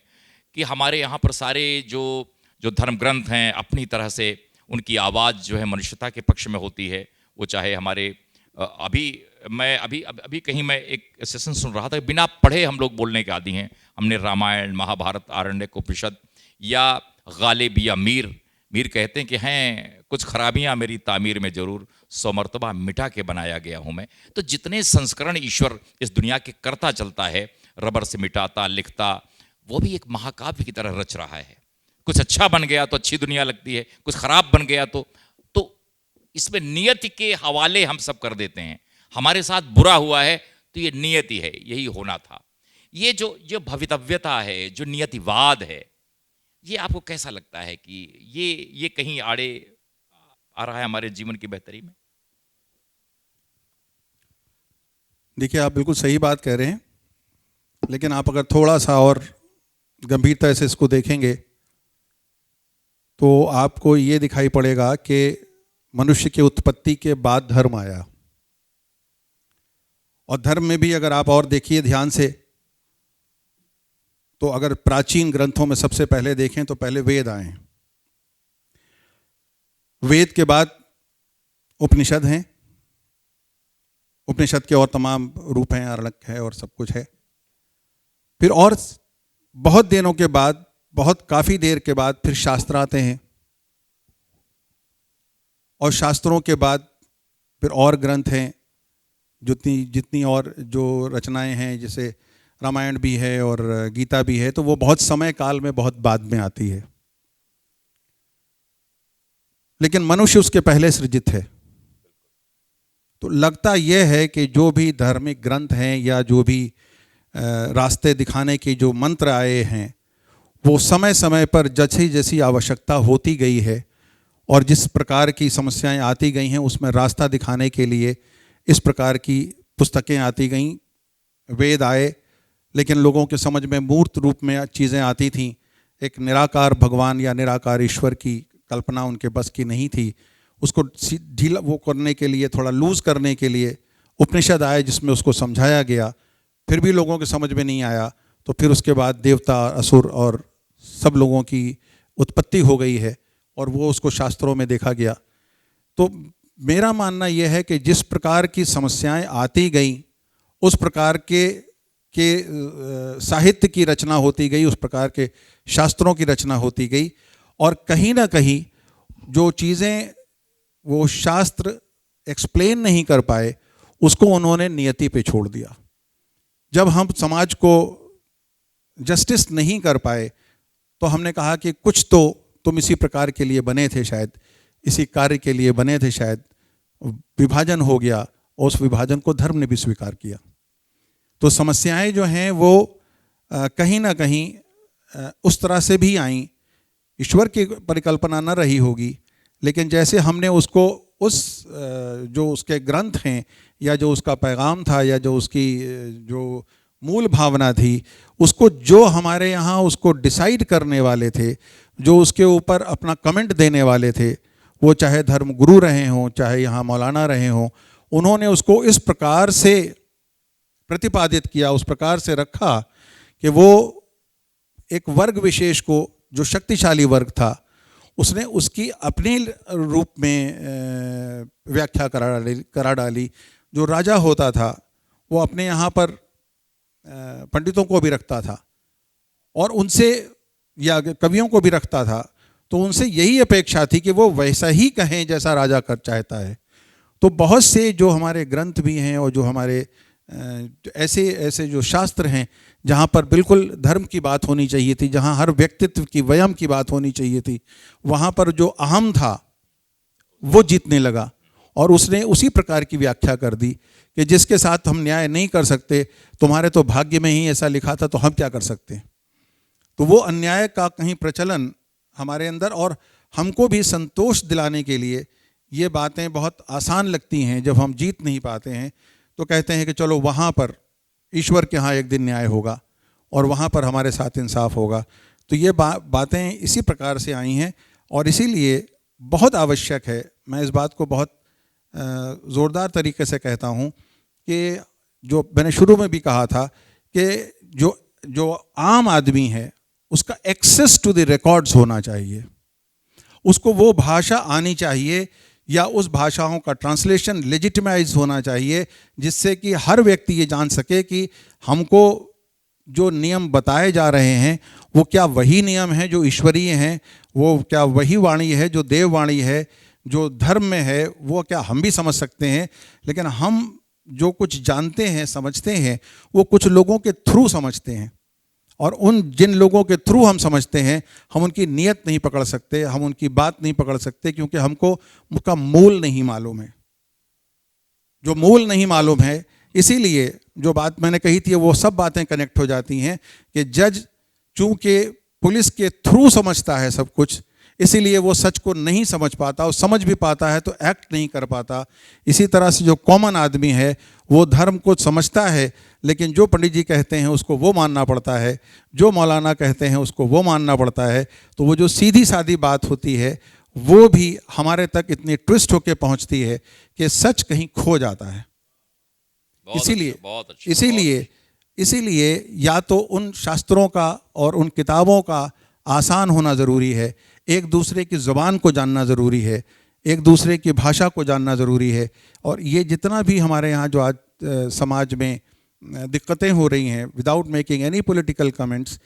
कि हमारे यहाँ पर सारे जो धर्म ग्रंथ हैं अपनी तरह से उनकी आवाज़ जो है मनुष्यता के पक्ष में होती है। वो चाहे हमारे अभी कहीं मैं एक सेशन सुन रहा था, बिना पढ़े हम लोग बोलने के आदी हैं। हमने रामायण महाभारत आरण्यक उपनिषद या गालिब या मीर कहते हैं कि हैं कुछ खराबियां मेरी तामीर में जरूर, 100 मरतबा मिटा के बनाया गया हूं मैं। तो जितने संस्करण ईश्वर इस दुनिया के करता चलता है, रबर से मिटाता लिखता, वो भी एक महाकाव्य की तरह रच रहा है। कुछ अच्छा बन गया तो अच्छी दुनिया लगती है, कुछ खराब बन गया तो इसमें नियति के हवाले हम सब कर देते हैं। हमारे साथ बुरा हुआ है तो ये नियति है, यही होना था। ये जो भवितव्यता है, जो नियतिवाद है, ये आपको कैसा लगता है कि ये कहीं आड़े आ रहा है हमारे जीवन की बेहतरी में? देखिए, आप बिल्कुल सही बात कह रहे हैं, लेकिन आप अगर थोड़ा सा और गंभीरता से इसको देखेंगे तो आपको ये दिखाई पड़ेगा कि मनुष्य की उत्पत्ति के बाद धर्म आया, और धर्म में भी अगर आप और देखिए ध्यान से तो अगर प्राचीन ग्रंथों में सबसे पहले देखें तो पहले वेद आए, वेद के बाद उपनिषद हैं, उपनिषद के और तमाम रूप हैं, आरण्यक है और सब कुछ है। फिर और बहुत दिनों के बाद, बहुत काफ़ी देर के बाद फिर शास्त्र आते हैं, और शास्त्रों के बाद फिर और ग्रंथ हैं, जितनी जितनी और जो रचनाएं हैं, जैसे रामायण भी है और गीता भी है, तो वो बहुत समय काल में, बहुत बाद में आती है। लेकिन मनुष्य उसके पहले सृजित है। तो लगता यह है कि जो भी धार्मिक ग्रंथ हैं या जो भी रास्ते दिखाने के जो मंत्र आए हैं, वो समय समय पर जैसी जैसी आवश्यकता होती गई है और जिस प्रकार की समस्याएं आती गई हैं, उसमें रास्ता दिखाने के लिए इस प्रकार की पुस्तकें आती गईं, वेद आए, लेकिन लोगों के समझ में मूर्त रूप में चीज़ें आती थीं। एक निराकार भगवान या निराकार ईश्वर की कल्पना उनके बस की नहीं थी। उसको ढीला वो करने के लिए, थोड़ा लूज़ करने के लिए उपनिषद आए, जिसमें उसको समझाया गया। फिर भी लोगों के समझ में नहीं आया, तो फिर उसके बाद देवता, असुर और सब लोगों की उत्पत्ति हो गई है और वो उसको शास्त्रों में देखा गया। तो मेरा मानना यह है कि जिस प्रकार की समस्याएं आती गईं, उस प्रकार के साहित्य की रचना होती गई, उस प्रकार के शास्त्रों की रचना होती गई, और कहीं ना कहीं जो चीज़ें वो शास्त्र एक्सप्लेन नहीं कर पाए, उसको उन्होंने नियति पे छोड़ दिया। जब हम समाज को जस्टिस नहीं कर पाए, तो हमने कहा कि कुछ तो तुम इसी प्रकार के लिए बने थे, शायद इसी कार्य के लिए बने थे, शायद विभाजन हो गया और उस विभाजन को धर्म ने भी स्वीकार किया। तो समस्याएं जो हैं वो कहीं ना कहीं उस तरह से भी आईं, ईश्वर की परिकल्पना न रही होगी, लेकिन जैसे हमने उसको उस जो उसके ग्रंथ हैं या जो उसका पैगाम था या जो उसकी जो मूल भावना थी, उसको जो हमारे यहाँ उसको डिसाइड करने वाले थे, जो उसके ऊपर अपना कमेंट देने वाले थे, वो चाहे धर्म गुरु रहे हों, चाहे यहाँ मौलाना रहे हों, उन्होंने उसको इस प्रकार से प्रतिपादित किया, उस प्रकार से रखा कि वो एक वर्ग विशेष को, जो शक्तिशाली वर्ग था, उसने उसकी अपने रूप में व्याख्या करा डाली। जो राजा होता था वो अपने यहाँ पर पंडितों को भी रखता था और उनसे, या कवियों को भी रखता था, तो उनसे यही अपेक्षा थी कि वो वैसा ही कहें जैसा राजा कर चाहता है। तो बहुत से जो हमारे ग्रंथ भी हैं और जो हमारे ऐसे ऐसे जो शास्त्र हैं, जहाँ पर बिल्कुल धर्म की बात होनी चाहिए थी, जहाँ हर व्यक्तित्व की, वयम की बात होनी चाहिए थी, वहाँ पर जो अहम था वो जीतने लगा और उसने उसी प्रकार की व्याख्या कर दी कि जिसके साथ हम न्याय नहीं कर सकते, तुम्हारे तो भाग्य में ही ऐसा लिखा था, तो हम क्या कर सकते हैं। तो वो अन्याय का कहीं प्रचलन हमारे अंदर, और हमको भी संतोष दिलाने के लिए ये बातें बहुत आसान लगती हैं। जब हम जीत नहीं पाते हैं तो कहते हैं कि चलो वहाँ पर ईश्वर के यहाँ एक दिन न्याय होगा और वहाँ पर हमारे साथ इंसाफ होगा। तो ये बातें इसी प्रकार से आई हैं और इसीलिए बहुत आवश्यक है, मैं इस बात को बहुत ज़ोरदार तरीके से कहता हूँ कि जो मैंने शुरू में भी कहा था कि जो आम आदमी है उसका एक्सेस टू द रिकॉर्ड्स होना चाहिए, उसको वो भाषा आनी चाहिए या उस भाषाओं का ट्रांसलेशन लेजिटिमाइज होना चाहिए, जिससे कि हर व्यक्ति ये जान सके कि हमको जो नियम बताए जा रहे हैं वो क्या वही नियम हैं जो ईश्वरीय हैं, वो क्या वही वाणी है जो देववाणी है, जो धर्म में है वो क्या हम भी समझ सकते हैं। लेकिन हम जो कुछ जानते हैं, समझते हैं, वो कुछ लोगों के थ्रू समझते हैं, और उन जिन लोगों के थ्रू हम समझते हैं, हम उनकी नीयत नहीं पकड़ सकते, हम उनकी बात नहीं पकड़ सकते, क्योंकि हमको उसका मूल नहीं मालूम है। जो मूल नहीं मालूम है, इसीलिए जो बात मैंने कही थी वो सब बातें कनेक्ट हो जाती हैं कि जज चूंकि पुलिस के थ्रू समझता है सब कुछ, इसीलिए वो सच को नहीं समझ पाता, और समझ भी पाता है तो एक्ट नहीं कर पाता। इसी तरह से जो कॉमन आदमी है वो धर्म को समझता है, लेकिन जो पंडित जी कहते हैं उसको वो मानना पड़ता है, जो मौलाना कहते हैं उसको वो मानना पड़ता है। तो वो जो सीधी सादी बात होती है वो भी हमारे तक इतनी ट्विस्ट होकर पहुंचती है कि सच कहीं खो जाता है। इसीलिए या तो उन शास्त्रों का और उन किताबों का आसान होना ज़रूरी है, एक दूसरे की ज़ुबान को जानना ज़रूरी है, एक दूसरे की भाषा को जानना ज़रूरी है। और ये जितना भी हमारे यहाँ जो आज समाज में दिक्कतें हो रही हैं, without making any political comments,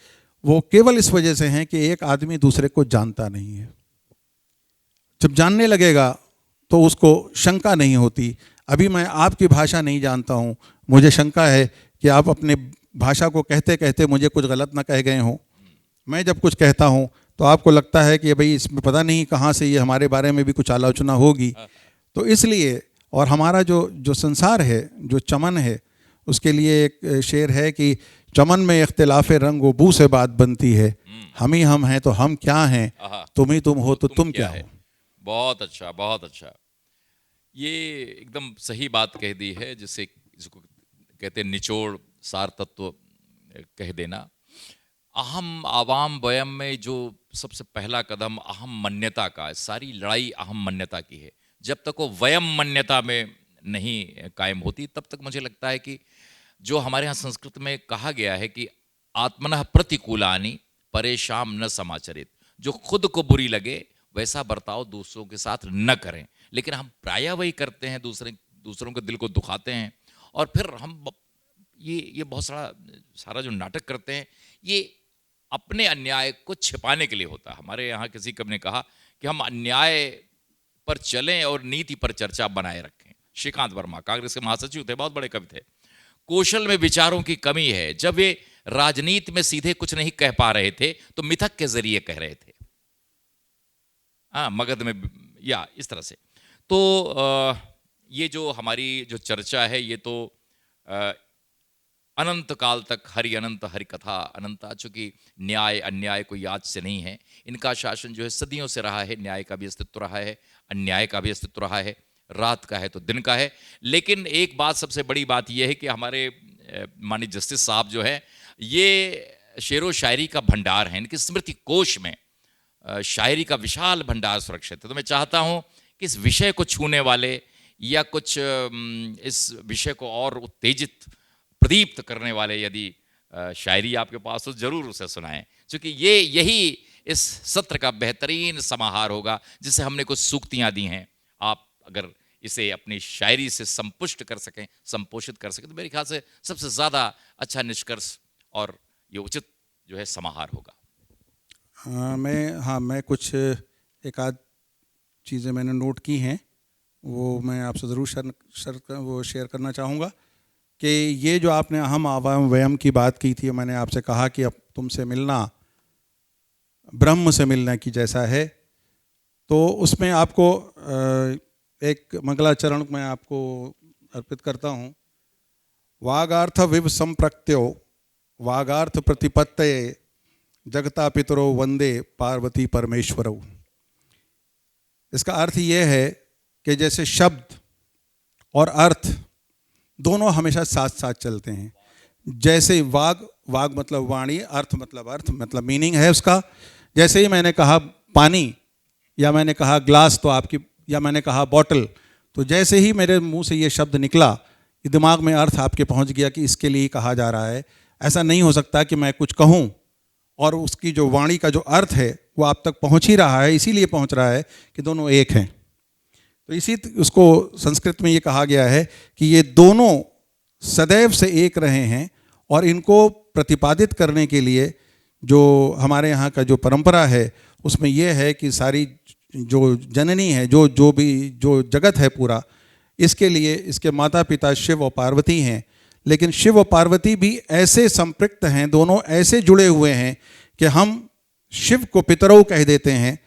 वो केवल इस वजह से हैं कि एक आदमी दूसरे को जानता नहीं है। जब जानने लगेगा तो उसको शंका नहीं होती। अभी मैं आपकी भाषा नहीं जानता हूँ, मुझे शंका है कि आप अपने भाषा को कहते कहते मुझे कुछ गलत ना कह गए हों। मैं जब कुछ कहता हूँ तो आपको लगता है कि भाई इसमें पता नहीं कहाँ से ये हमारे बारे में भी कुछ आलोचना होगी। तो इसलिए, और हमारा जो संसार है, जो चमन है, उसके लिए एक शेर है कि चमन में इख्तिलाफ़ रंग व बू से बात बनती है, हम ही हम हैं तो हम क्या हैं, तुम ही तुम हो तो तुम क्या हो। बहुत अच्छा, बहुत अच्छा। ये एकदम सही बात कह दी है, जिसको कहते हैं निचोड़ सार तत्व कह देना। अहम आवाम वयम में जो सबसे पहला कदम अहम मन्यता का है, सारी लड़ाई अहम मन्यता की है। जब तक वो वयम मन्यता में नहीं कायम होती, तब तक मुझे लगता है कि जो हमारे यहाँ संस्कृत में कहा गया है कि आत्मनः प्रतिकूलानि परेशान न समाचरित, जो खुद को बुरी लगे वैसा बर्ताव दूसरों के साथ न करें। लेकिन हम प्रायः वही करते हैं, दूसरों के दिल को दुखाते हैं, और फिर हम ये बहुत सारा जो नाटक करते हैं, ये अपने अन्याय को छिपाने के लिए होता है। हमारे यहाँ किसी कवि ने कहा कि हम अन्याय पर चलें और नीति पर चर्चा बनाए रखें। श्रीकांत वर्मा कांग्रेस के महासचिव थे, बहुत बड़े कवि थे। कौशल में विचारों की कमी है, जब वे राजनीति में सीधे कुछ नहीं कह पा रहे थे तो मिथक के जरिए कह रहे थे, मगध में, या इस तरह से। तो ये जो हमारी जो चर्चा है, ये तो अनंत काल तक हरि अनंत हरि कथा अनंता, चूंकि न्याय अन्याय कोई आज से नहीं है, इनका शासन जो है सदियों से रहा है। न्याय का भी अस्तित्व रहा है, अन्याय का भी अस्तित्व रहा है, रात का है तो दिन का है। लेकिन एक बात, सबसे बड़ी बात यह है कि हमारे माननीय जस्टिस साहब जो है, ये शेरो शायरी का भंडार है, इनकी स्मृति कोश में शायरी का विशाल भंडार सुरक्षित है। तो मैं चाहता हूँ कि इस विषय को छूने वाले या कुछ इस विषय को और उत्तेजित प्रदीप्त करने वाले यदि शायरी आपके पास तो जरूर उसे सुनाएं, क्योंकि यही इस सत्र का बेहतरीन समाहार होगा, जिसे हमने कुछ सूक्तियाँ दी हैं। आप अगर इसे अपनी शायरी से संपुष्ट कर सकें, संपोषित कर सकें, तो मेरे ख्याल से सबसे ज़्यादा अच्छा निष्कर्ष और ये उचित जो है समाहार होगा। मैं कुछ एक आध चीज़ें मैंने नोट की हैं, वो मैं आपसे ज़रूर शेयर करना चाहूँगा। कि ये जो आपने अहम आवाम वयम की बात की थी, मैंने आपसे कहा कि अब तुमसे मिलना ब्रह्म से मिलने की जैसा है, तो उसमें आपको एक मंगलाचरण मैं आपको अर्पित करता हूँ। वागार्थ विव संप्रक्त्यो वागार्थ प्रतिपत्तये जगता पितरो वंदे पार्वती परमेश्वरौ। इसका अर्थ ये है कि जैसे शब्द और अर्थ दोनों हमेशा साथ साथ चलते हैं। जैसे वाग मतलब वाणी, अर्थ मतलब मीनिंग है उसका। जैसे ही मैंने कहा पानी, या मैंने कहा ग्लास तो आपकी, या मैंने कहा बॉटल, तो जैसे ही मेरे मुंह से ये शब्द निकला, ये दिमाग में अर्थ आपके पहुंच गया कि इसके लिए कहा जा रहा है। ऐसा नहीं हो सकता कि मैं कुछ कहूं और उसकी जो वाणी का जो अर्थ है वो आप तक पहुंच ही रहा है, इसीलिए पहुंच रहा है कि दोनों एक हैं। तो उसको संस्कृत में ये कहा गया है कि ये दोनों सदैव से एक रहे हैं, और इनको प्रतिपादित करने के लिए जो हमारे यहाँ का जो परंपरा है उसमें ये है कि सारी जो जननी है, जो जगत है पूरा, इसके लिए इसके माता पिता शिव और पार्वती हैं। लेकिन शिव और पार्वती भी ऐसे संपृक्त हैं, दोनों ऐसे जुड़े हुए हैं कि हम शिव को पितरौ कह देते हैं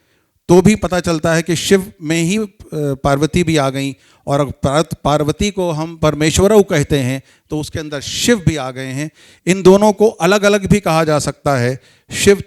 तो भी पता चलता है कि शिव में ही पार्वती भी आ गई, और पार्वती को हम परमेश्वरौ कहते हैं तो उसके अंदर शिव भी आ गए हैं। इन दोनों को अलग अलग भी कहा जा सकता है, शिव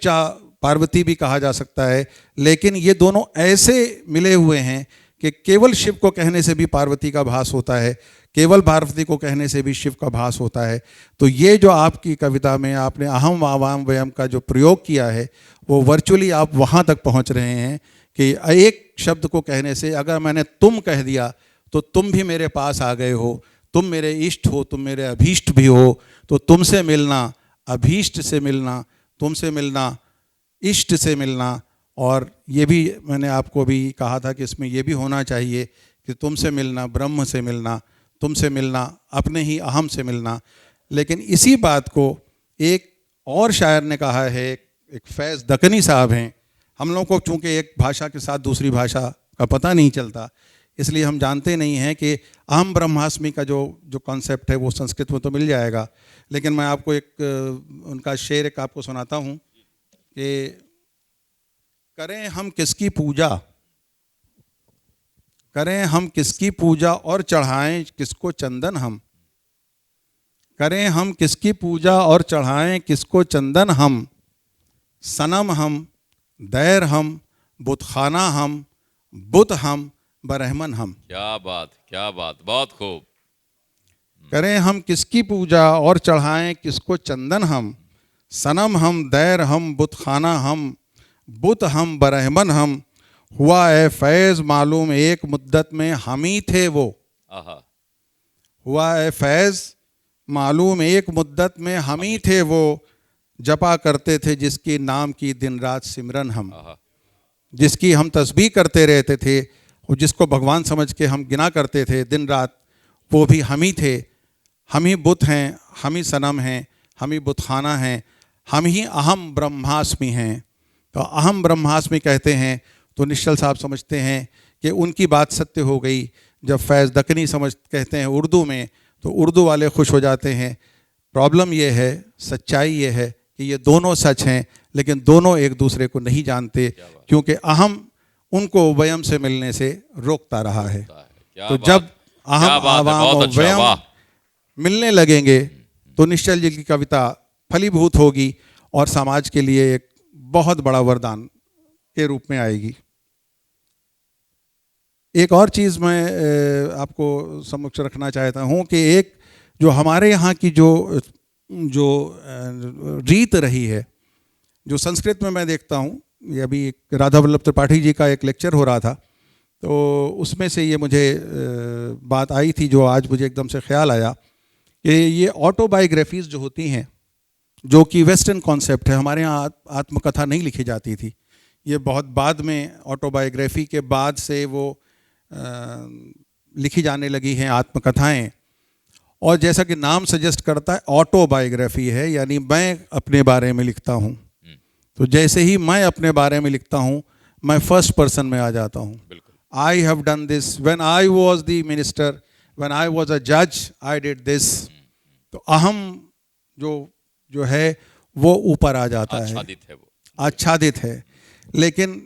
पार्वती भी कहा जा सकता है, लेकिन ये दोनों ऐसे मिले हुए हैं कि केवल शिव को कहने से भी पार्वती का भास होता है, केवल पार्वती को कहने से भी शिव का भास होता है। तो ये जो आपकी कविता में आपने अहम आवाम वयम का जो प्रयोग किया है, वो वर्चुअली आप वहाँ तक पहुँच रहे हैं कि एक शब्द को कहने से अगर मैंने तुम कह दिया तो तुम भी मेरे पास आ गए हो, तुम मेरे इष्ट हो, तुम मेरे अभीष्ट भी हो। तो तुमसे मिलना, अभीष्ट से मिलना, तुमसे मिलना, इष्ट से मिलना, और ये भी मैंने आपको भी कहा था कि इसमें ये भी होना चाहिए कि तुमसे मिलना ब्रह्म से मिलना, तुमसे मिलना अपने ही अहम से मिलना। लेकिन इसी बात को एक और शायर ने कहा है, एक फैज़ दक्कनी साहब हैं। हम लोगों को चूँकि एक भाषा के साथ दूसरी भाषा का पता नहीं चलता, इसलिए हम जानते नहीं हैं कि अहम ब्रह्मास्मि का जो कॉन्सेप्ट है वो संस्कृत में तो मिल जाएगा। लेकिन मैं आपको एक उनका शेर एक आपको सुनाता हूँ कि करें हम किसकी पूजा, करें हम किसकी पूजा और चढ़ाएं किसको चंदन हम, करें हम किसकी पूजा और चढ़ाएं किसको चंदन हम, सनम हम दैर हम बुतखाना हम, बुत हम बरहमन हम। क्या बात, बहुत खूब। करें हम किसकी पूजा और चढ़ाएं किसको चंदन हम, सनम हम दैर हम बुतखाना हम, बुत हम बरहमन हम, हुआ है फैज़ मालूम एक मुद्दत में हम ही थे वो। आहा, हुआ है फैज़ मालूम एक मुद्दत में हम ही थे वो, जपा करते थे जिसकी नाम की दिन रात सिमरन हम। आहा, जिसकी हम तस्बीह करते रहते थे और जिसको भगवान समझ के हम गिना करते थे दिन रात, वो भी हम ही थे। हम ही बुत हैं, हम ही सनम हैं, हम ही बुतखाना हैं, हम ही अहम ब्रह्मास्मि हैं। तो अहम ब्रह्मास्मि कहते हैं तो निश्चल साहब समझते हैं कि उनकी बात सत्य हो गई। जब फैज़ दक्कनी समझ कहते हैं उर्दू में, तो उर्दू वाले खुश हो जाते हैं। प्रॉब्लम ये है, सच्चाई ये है कि ये दोनों सच हैं, लेकिन दोनों एक दूसरे को नहीं जानते, क्योंकि अहम उनको वयम से मिलने से रोकता रहा है। तो जब अहम आवाम और वयम मिलने लगेंगे तो निश्चल जी की कविता फलीभूत होगी और समाज के लिए एक बहुत बड़ा वरदान के रूप में आएगी। एक और चीज़ मैं आपको समक्ष रखना चाहता हूँ कि एक जो हमारे यहाँ की जो रीत रही है, जो संस्कृत में मैं देखता हूँ, ये अभी एक राधा वल्लभ त्रिपाठी जी का एक लेक्चर हो रहा था, तो उसमें से ये मुझे बात आई थी जो आज मुझे एकदम से ख्याल आया कि ये ऑटोबायोग्राफीज़ जो होती हैं, जो कि वेस्टर्न कॉन्सेप्ट है, हमारे यहाँ आत्मकथा नहीं लिखी जाती थी। ये बहुत बाद में ऑटोबायोग्राफी के बाद से वो लिखी जाने लगी हैं आत्मकथाएं। और जैसा कि नाम सजेस्ट करता है, ऑटोबायोग्राफी है, यानी मैं अपने बारे में लिखता हूँ। तो जैसे ही मैं अपने बारे में लिखता हूँ, मैं फर्स्ट पर्सन में आ जाता हूँ। I have done this when I was the minister, when I was a जज आई डिड दिस। तो अहम जो है वो ऊपर आ जाता आच्छादित है, वो आच्छादित है। लेकिन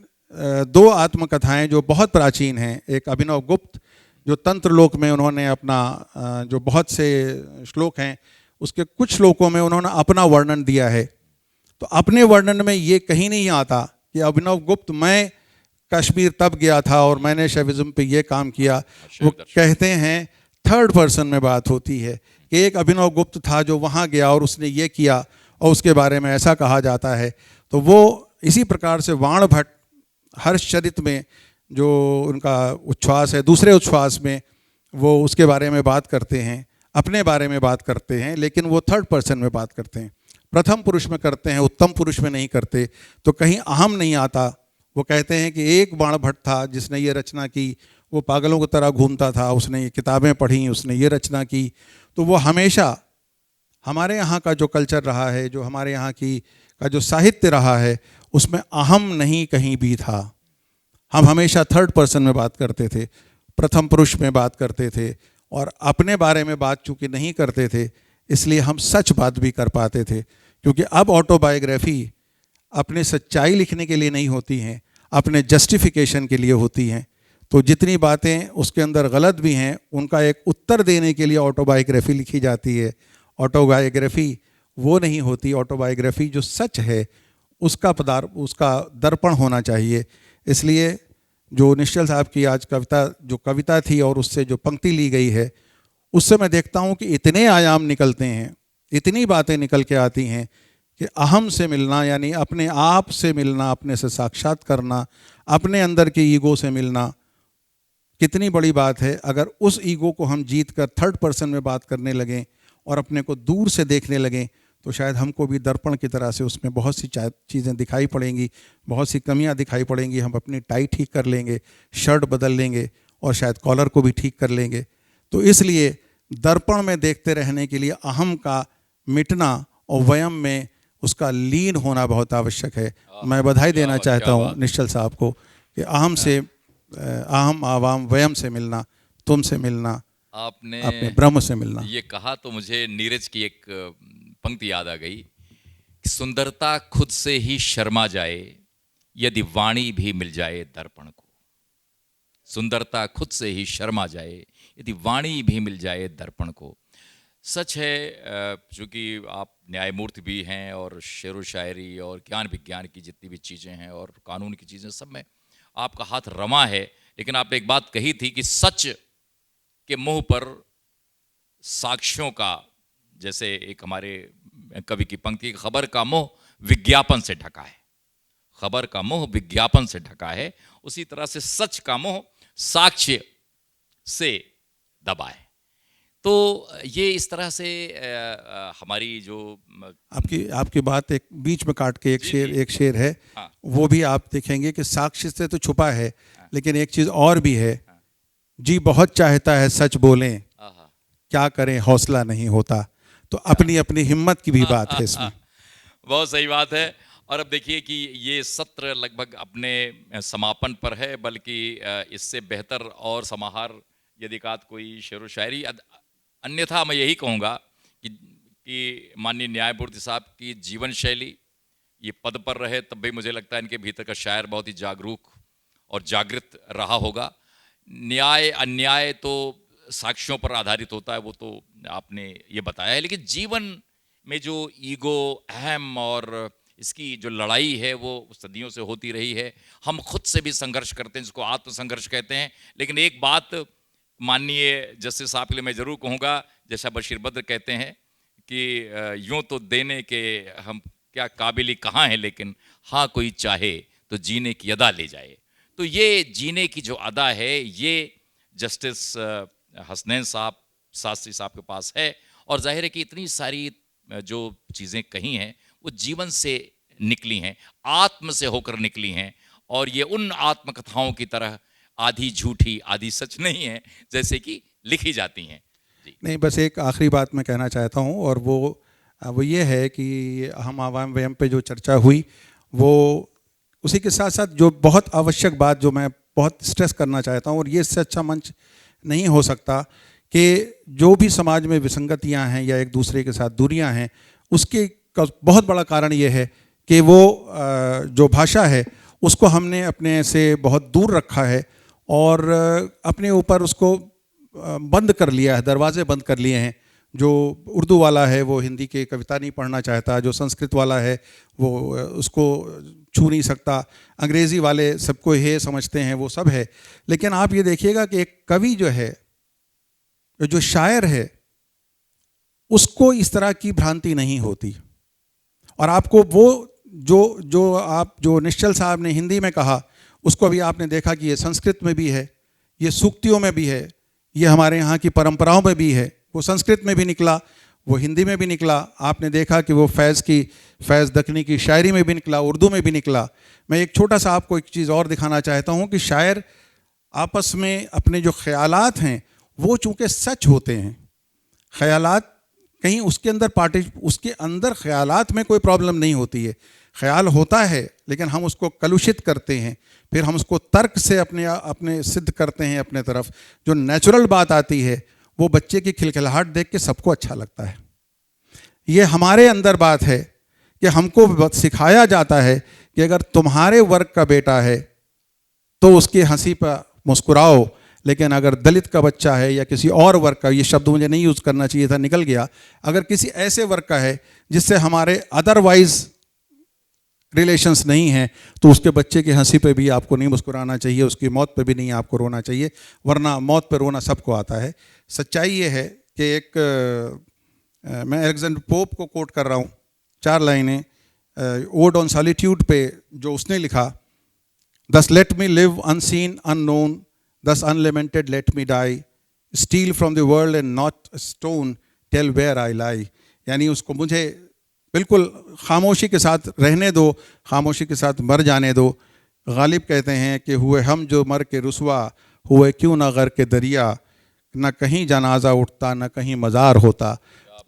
दो आत्मकथाएं जो बहुत प्राचीन हैं, एक अभिनव गुप्त जो तंत्र लोक में उन्होंने अपना जो बहुत से श्लोक हैं, उसके कुछ श्लोकों में उन्होंने अपना वर्णन दिया है। तो अपने वर्णन में ये कहीं नहीं आता कि अभिनव गुप्त मैं कश्मीर तब गया था और मैंने शैविज़्म पे ये काम किया। वो कहते हैं थर्ड पर्सन में बात होती है कि एक अभिनव गुप्त था जो वहाँ गया और उसने ये किया और उसके बारे में ऐसा कहा जाता है। तो वो इसी प्रकार से वाण भट्ट हर्षचरित में जो उनका उच्छ्वास है, दूसरे उच्छ्वास में वो उसके बारे में बात करते हैं, अपने बारे में बात करते हैं, लेकिन वो थर्ड पर्सन में बात करते हैं, प्रथम पुरुष में करते हैं, उत्तम पुरुष में नहीं करते। तो कहीं अहम नहीं आता। वो कहते हैं कि एक बाण भट्ट था जिसने ये रचना की, वो पागलों की तरह घूमता था, उसने ये किताबें पढ़ी, उसने ये रचना की। तो वो हमेशा हमारे यहाँ का जो कल्चर रहा है, जो हमारे यहाँ की का जो साहित्य रहा है, उसमें अहम नहीं कहीं भी था। हम हमेशा थर्ड पर्सन में बात करते थे, प्रथम पुरुष में बात करते थे, और अपने बारे में बात चूँकि नहीं करते थे, इसलिए हम सच बात भी कर पाते थे। क्योंकि अब ऑटोबायोग्राफी अपने सच्चाई लिखने के लिए नहीं होती हैं, अपने जस्टिफिकेशन के लिए होती हैं। तो जितनी बातें उसके अंदर गलत भी हैं, उनका एक उत्तर देने के लिए ऑटोबायोग्राफी लिखी जाती है। ऑटोबायोग्राफी वो नहीं होती, ऑटोबायोग्राफी जो सच है उसका उसका दर्पण होना चाहिए। इसलिए जो निश्चल साहब की आज कविता थी और उससे जो पंक्ति ली गई है, उससे मैं देखता हूँ कि इतने आयाम निकलते हैं, इतनी बातें निकल के आती हैं कि अहम से मिलना यानी अपने आप से मिलना, अपने से साक्षात करना, अपने अंदर के ईगो से मिलना कितनी बड़ी बात है। अगर उस ईगो को हम जीत कर थर्ड पर्सन में बात करने लगें और अपने को दूर से देखने लगें, तो शायद हमको भी दर्पण की तरह से उसमें बहुत सी चीज़ें दिखाई पड़ेंगी, बहुत सी कमियां दिखाई पड़ेंगी। हम अपनी टाई ठीक कर लेंगे, शर्ट बदल लेंगे और शायद कॉलर को भी ठीक कर लेंगे। तो इसलिए दर्पण में देखते रहने के लिए अहम का मिटना और वयम में उसका लीन होना बहुत आवश्यक है। मैं बधाई देना चाहता हूँ निश्चल साहब को कि अहम से अहम आवाम वयम से मिलना, तुमसे मिलना, आपने अपने ब्रह्म से मिलना। ये कहा तो मुझे नीरज की एक पंक्ति याद आ गई कि सुंदरता खुद से ही शर्मा जाए यदि वाणी भी मिल जाए दर्पण को। सुंदरता खुद से ही शर्मा जाए यदि वाणी भी मिल जाए दर्पण को। सच है, चूँकि आप न्यायमूर्ति भी हैं और शेर व शायरी और ज्ञान विज्ञान की जितनी भी चीज़ें हैं और कानून की चीज़ें, सब में आपका हाथ रमा है। लेकिन आपने एक बात कही थी कि सच के मुंह पर साक्ष्यों का, जैसे एक हमारे कवि की पंक्ति, खबर का मुंह विज्ञापन से ढका है, खबर का मुंह विज्ञापन से ढका है, उसी तरह से सच का मुंह साक्ष्य से दबा है। तो ये इस तरह से हमारी जो आपकी बात एक बीच में काट के एक शेर है, हाँ। वो भी आप देखेंगे कि साक्ष्य से तो छुपा है, लेकिन एक चीज़ और भी है, जी बहुत चाहता है सच बोलें, क्या करें हौसला नहीं होता। तो अपनी अपनी हिम्मत की भी बात है इसमें। बहुत सही बात है। और अब देखिए कि ये सत्र लगभग अपने समापन पर है, बल्कि इससे बेहतर और समाहार यदि एकाध कोई शेर व शायरी, अन्यथा मैं यही कहूँगा कि माननीय न्यायमूर्ति साहब की जीवन शैली, ये पद पर रहे तब भी मुझे लगता है इनके भीतर का शायर बहुत ही जागरूक और जागृत रहा होगा। न्याय अन्याय तो साक्ष्यों पर आधारित होता है, वो तो आपने ये बताया है, लेकिन जीवन में जो ईगो, अहम और इसकी जो लड़ाई है वो सदियों से होती रही है। हम खुद से भी संघर्ष करते हैं, जिसको आत्मसंघर्ष कहते हैं। लेकिन एक बात माननीय जस्टिस साहब के लिए मैं ज़रूर कहूँगा, जैसा बशीर बद्र कहते हैं कि यूँ तो देने के हम क्या काबिल कहाँ हैं, लेकिन हाँ कोई चाहे तो जीने की अदा ले जाए। तो ये जीने की जो अदा है, ये जस्टिस हसनैन साहब, शास्त्री साहब के पास है। और जाहिर है कि इतनी सारी जो चीज़ें कही हैं वो जीवन से निकली हैं, आत्म से होकर निकली हैं। और ये उन आत्मकथाओं की तरह आधी झूठी आधी सच नहीं है जैसे कि लिखी जाती हैं। जी नहीं, बस एक आखिरी बात मैं कहना चाहता हूँ, और वो ये है कि हम आवाम वयम पे जो चर्चा हुई, वो उसी के साथ साथ जो बहुत आवश्यक बात जो मैं बहुत स्ट्रेस करना चाहता हूँ, और ये इससे अच्छा मंच नहीं हो सकता कि जो भी समाज में विसंगतियाँ हैं या एक दूसरे के साथ दूरियाँ हैं, उसके का बहुत बड़ा कारण ये है कि वो जो भाषा है उसको हमने अपने से बहुत दूर रखा है और अपने ऊपर उसको बंद कर लिया है, दरवाजे बंद कर लिए हैं। जो उर्दू वाला है वो हिंदी की कविता नहीं पढ़ना चाहता, जो संस्कृत वाला है वो उसको छू नहीं सकता, अंग्रेज़ी वाले सबको हे समझते हैं, वो सब है। लेकिन आप ये देखिएगा कि एक कवि जो है, जो शायर है, उसको इस तरह की भ्रांति नहीं होती। और आपको वो जो निश्चल साहब ने हिंदी में कहा, उसको अभी आपने देखा कि ये संस्कृत में भी है, ये सूक्तियों में भी है, ये हमारे यहाँ की परंपराओं में भी है। वो संस्कृत में भी निकला, वो हिंदी में भी निकला। आपने देखा कि वो फैज़ दक्कनी की शायरी में भी निकला, उर्दू में भी निकला। मैं एक छोटा सा आपको एक चीज़ और दिखाना चाहता हूँ कि शायर आपस में अपने जो ख़यालात हैं वो चूँकि सच होते हैं, ख़यालात कहीं उसके अंदर ख़यालात में कोई प्रॉब्लम नहीं होती है। ख़याल होता है लेकिन हम उसको कलुषित करते हैं, फिर हम उसको तर्क से अपने सिद्ध करते हैं अपने तरफ। जो नेचुरल बात आती है वो बच्चे की खिलखिलाहट देख के सबको अच्छा लगता है। ये हमारे अंदर बात है कि हमको सिखाया जाता है कि अगर तुम्हारे वर्ग का बेटा है तो उसकी हंसी पर मुस्कुराओ, लेकिन अगर दलित का बच्चा है या किसी और वर्ग का, ये शब्द मुझे नहीं यूज़ करना चाहिए था, निकल गया, अगर किसी ऐसे वर्ग का है जिससे हमारे अदरवाइज रिलेशंस नहीं हैं, तो उसके बच्चे की हंसी पे भी आपको नहीं मुस्कुराना चाहिए, उसकी मौत पे भी नहीं आपको रोना चाहिए, वरना मौत पे रोना सबको आता है। सच्चाई ये है कि मैं अलेक्जेंडर पोप को कोट कर रहा हूँ, 4 लाइनें ओड ऑन सॉलिट्यूड पे जो उसने लिखा, Thus let me live unseen, unknown, thus unlamented let me die, steal from the world and not a stone, tell where I lie। यानी उसको मुझे बिल्कुल खामोशी के साथ रहने दो, खामोशी के साथ मर जाने दो। गालिब कहते हैं कि हुए हम जो मर के रुसवा, हुए क्यों ना गर के दरिया, न कहीं जनाजा उठता न कहीं मज़ार होता।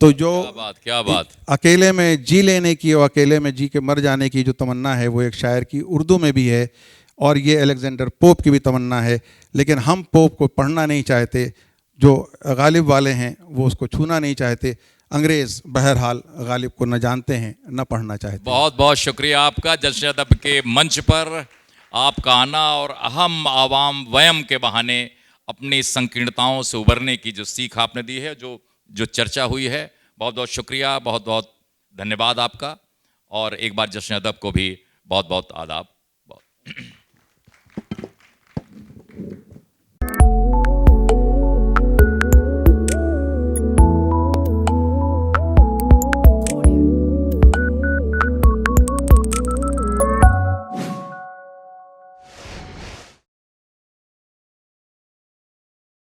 तो जो क्या बात। अकेले में जी लेने की और अकेले में जी के मर जाने की जो तमन्ना है, वो एक शायर की उर्दू में भी है और ये अलेक्जेंडर पोप की भी तमन्ना है। लेकिन हम पोप को पढ़ना नहीं चाहते, जो गालिब वाले हैं वो उसको छूना नहीं चाहते। अंग्रेज़ बहरहाल गालिब को न जानते हैं न पढ़ना चाहते। बहुत बहुत शुक्रिया आपका जश्न अदब के मंच पर आपका आना और अहम आवाम वयम के बहाने अपनी संकीर्णताओं से उबरने की जो सीख आपने दी है, जो चर्चा हुई है, बहुत बहुत शुक्रिया, बहुत बहुत धन्यवाद आपका। और एक बार जश्न अदब को भी बहुत बहुत आदाब। बहुत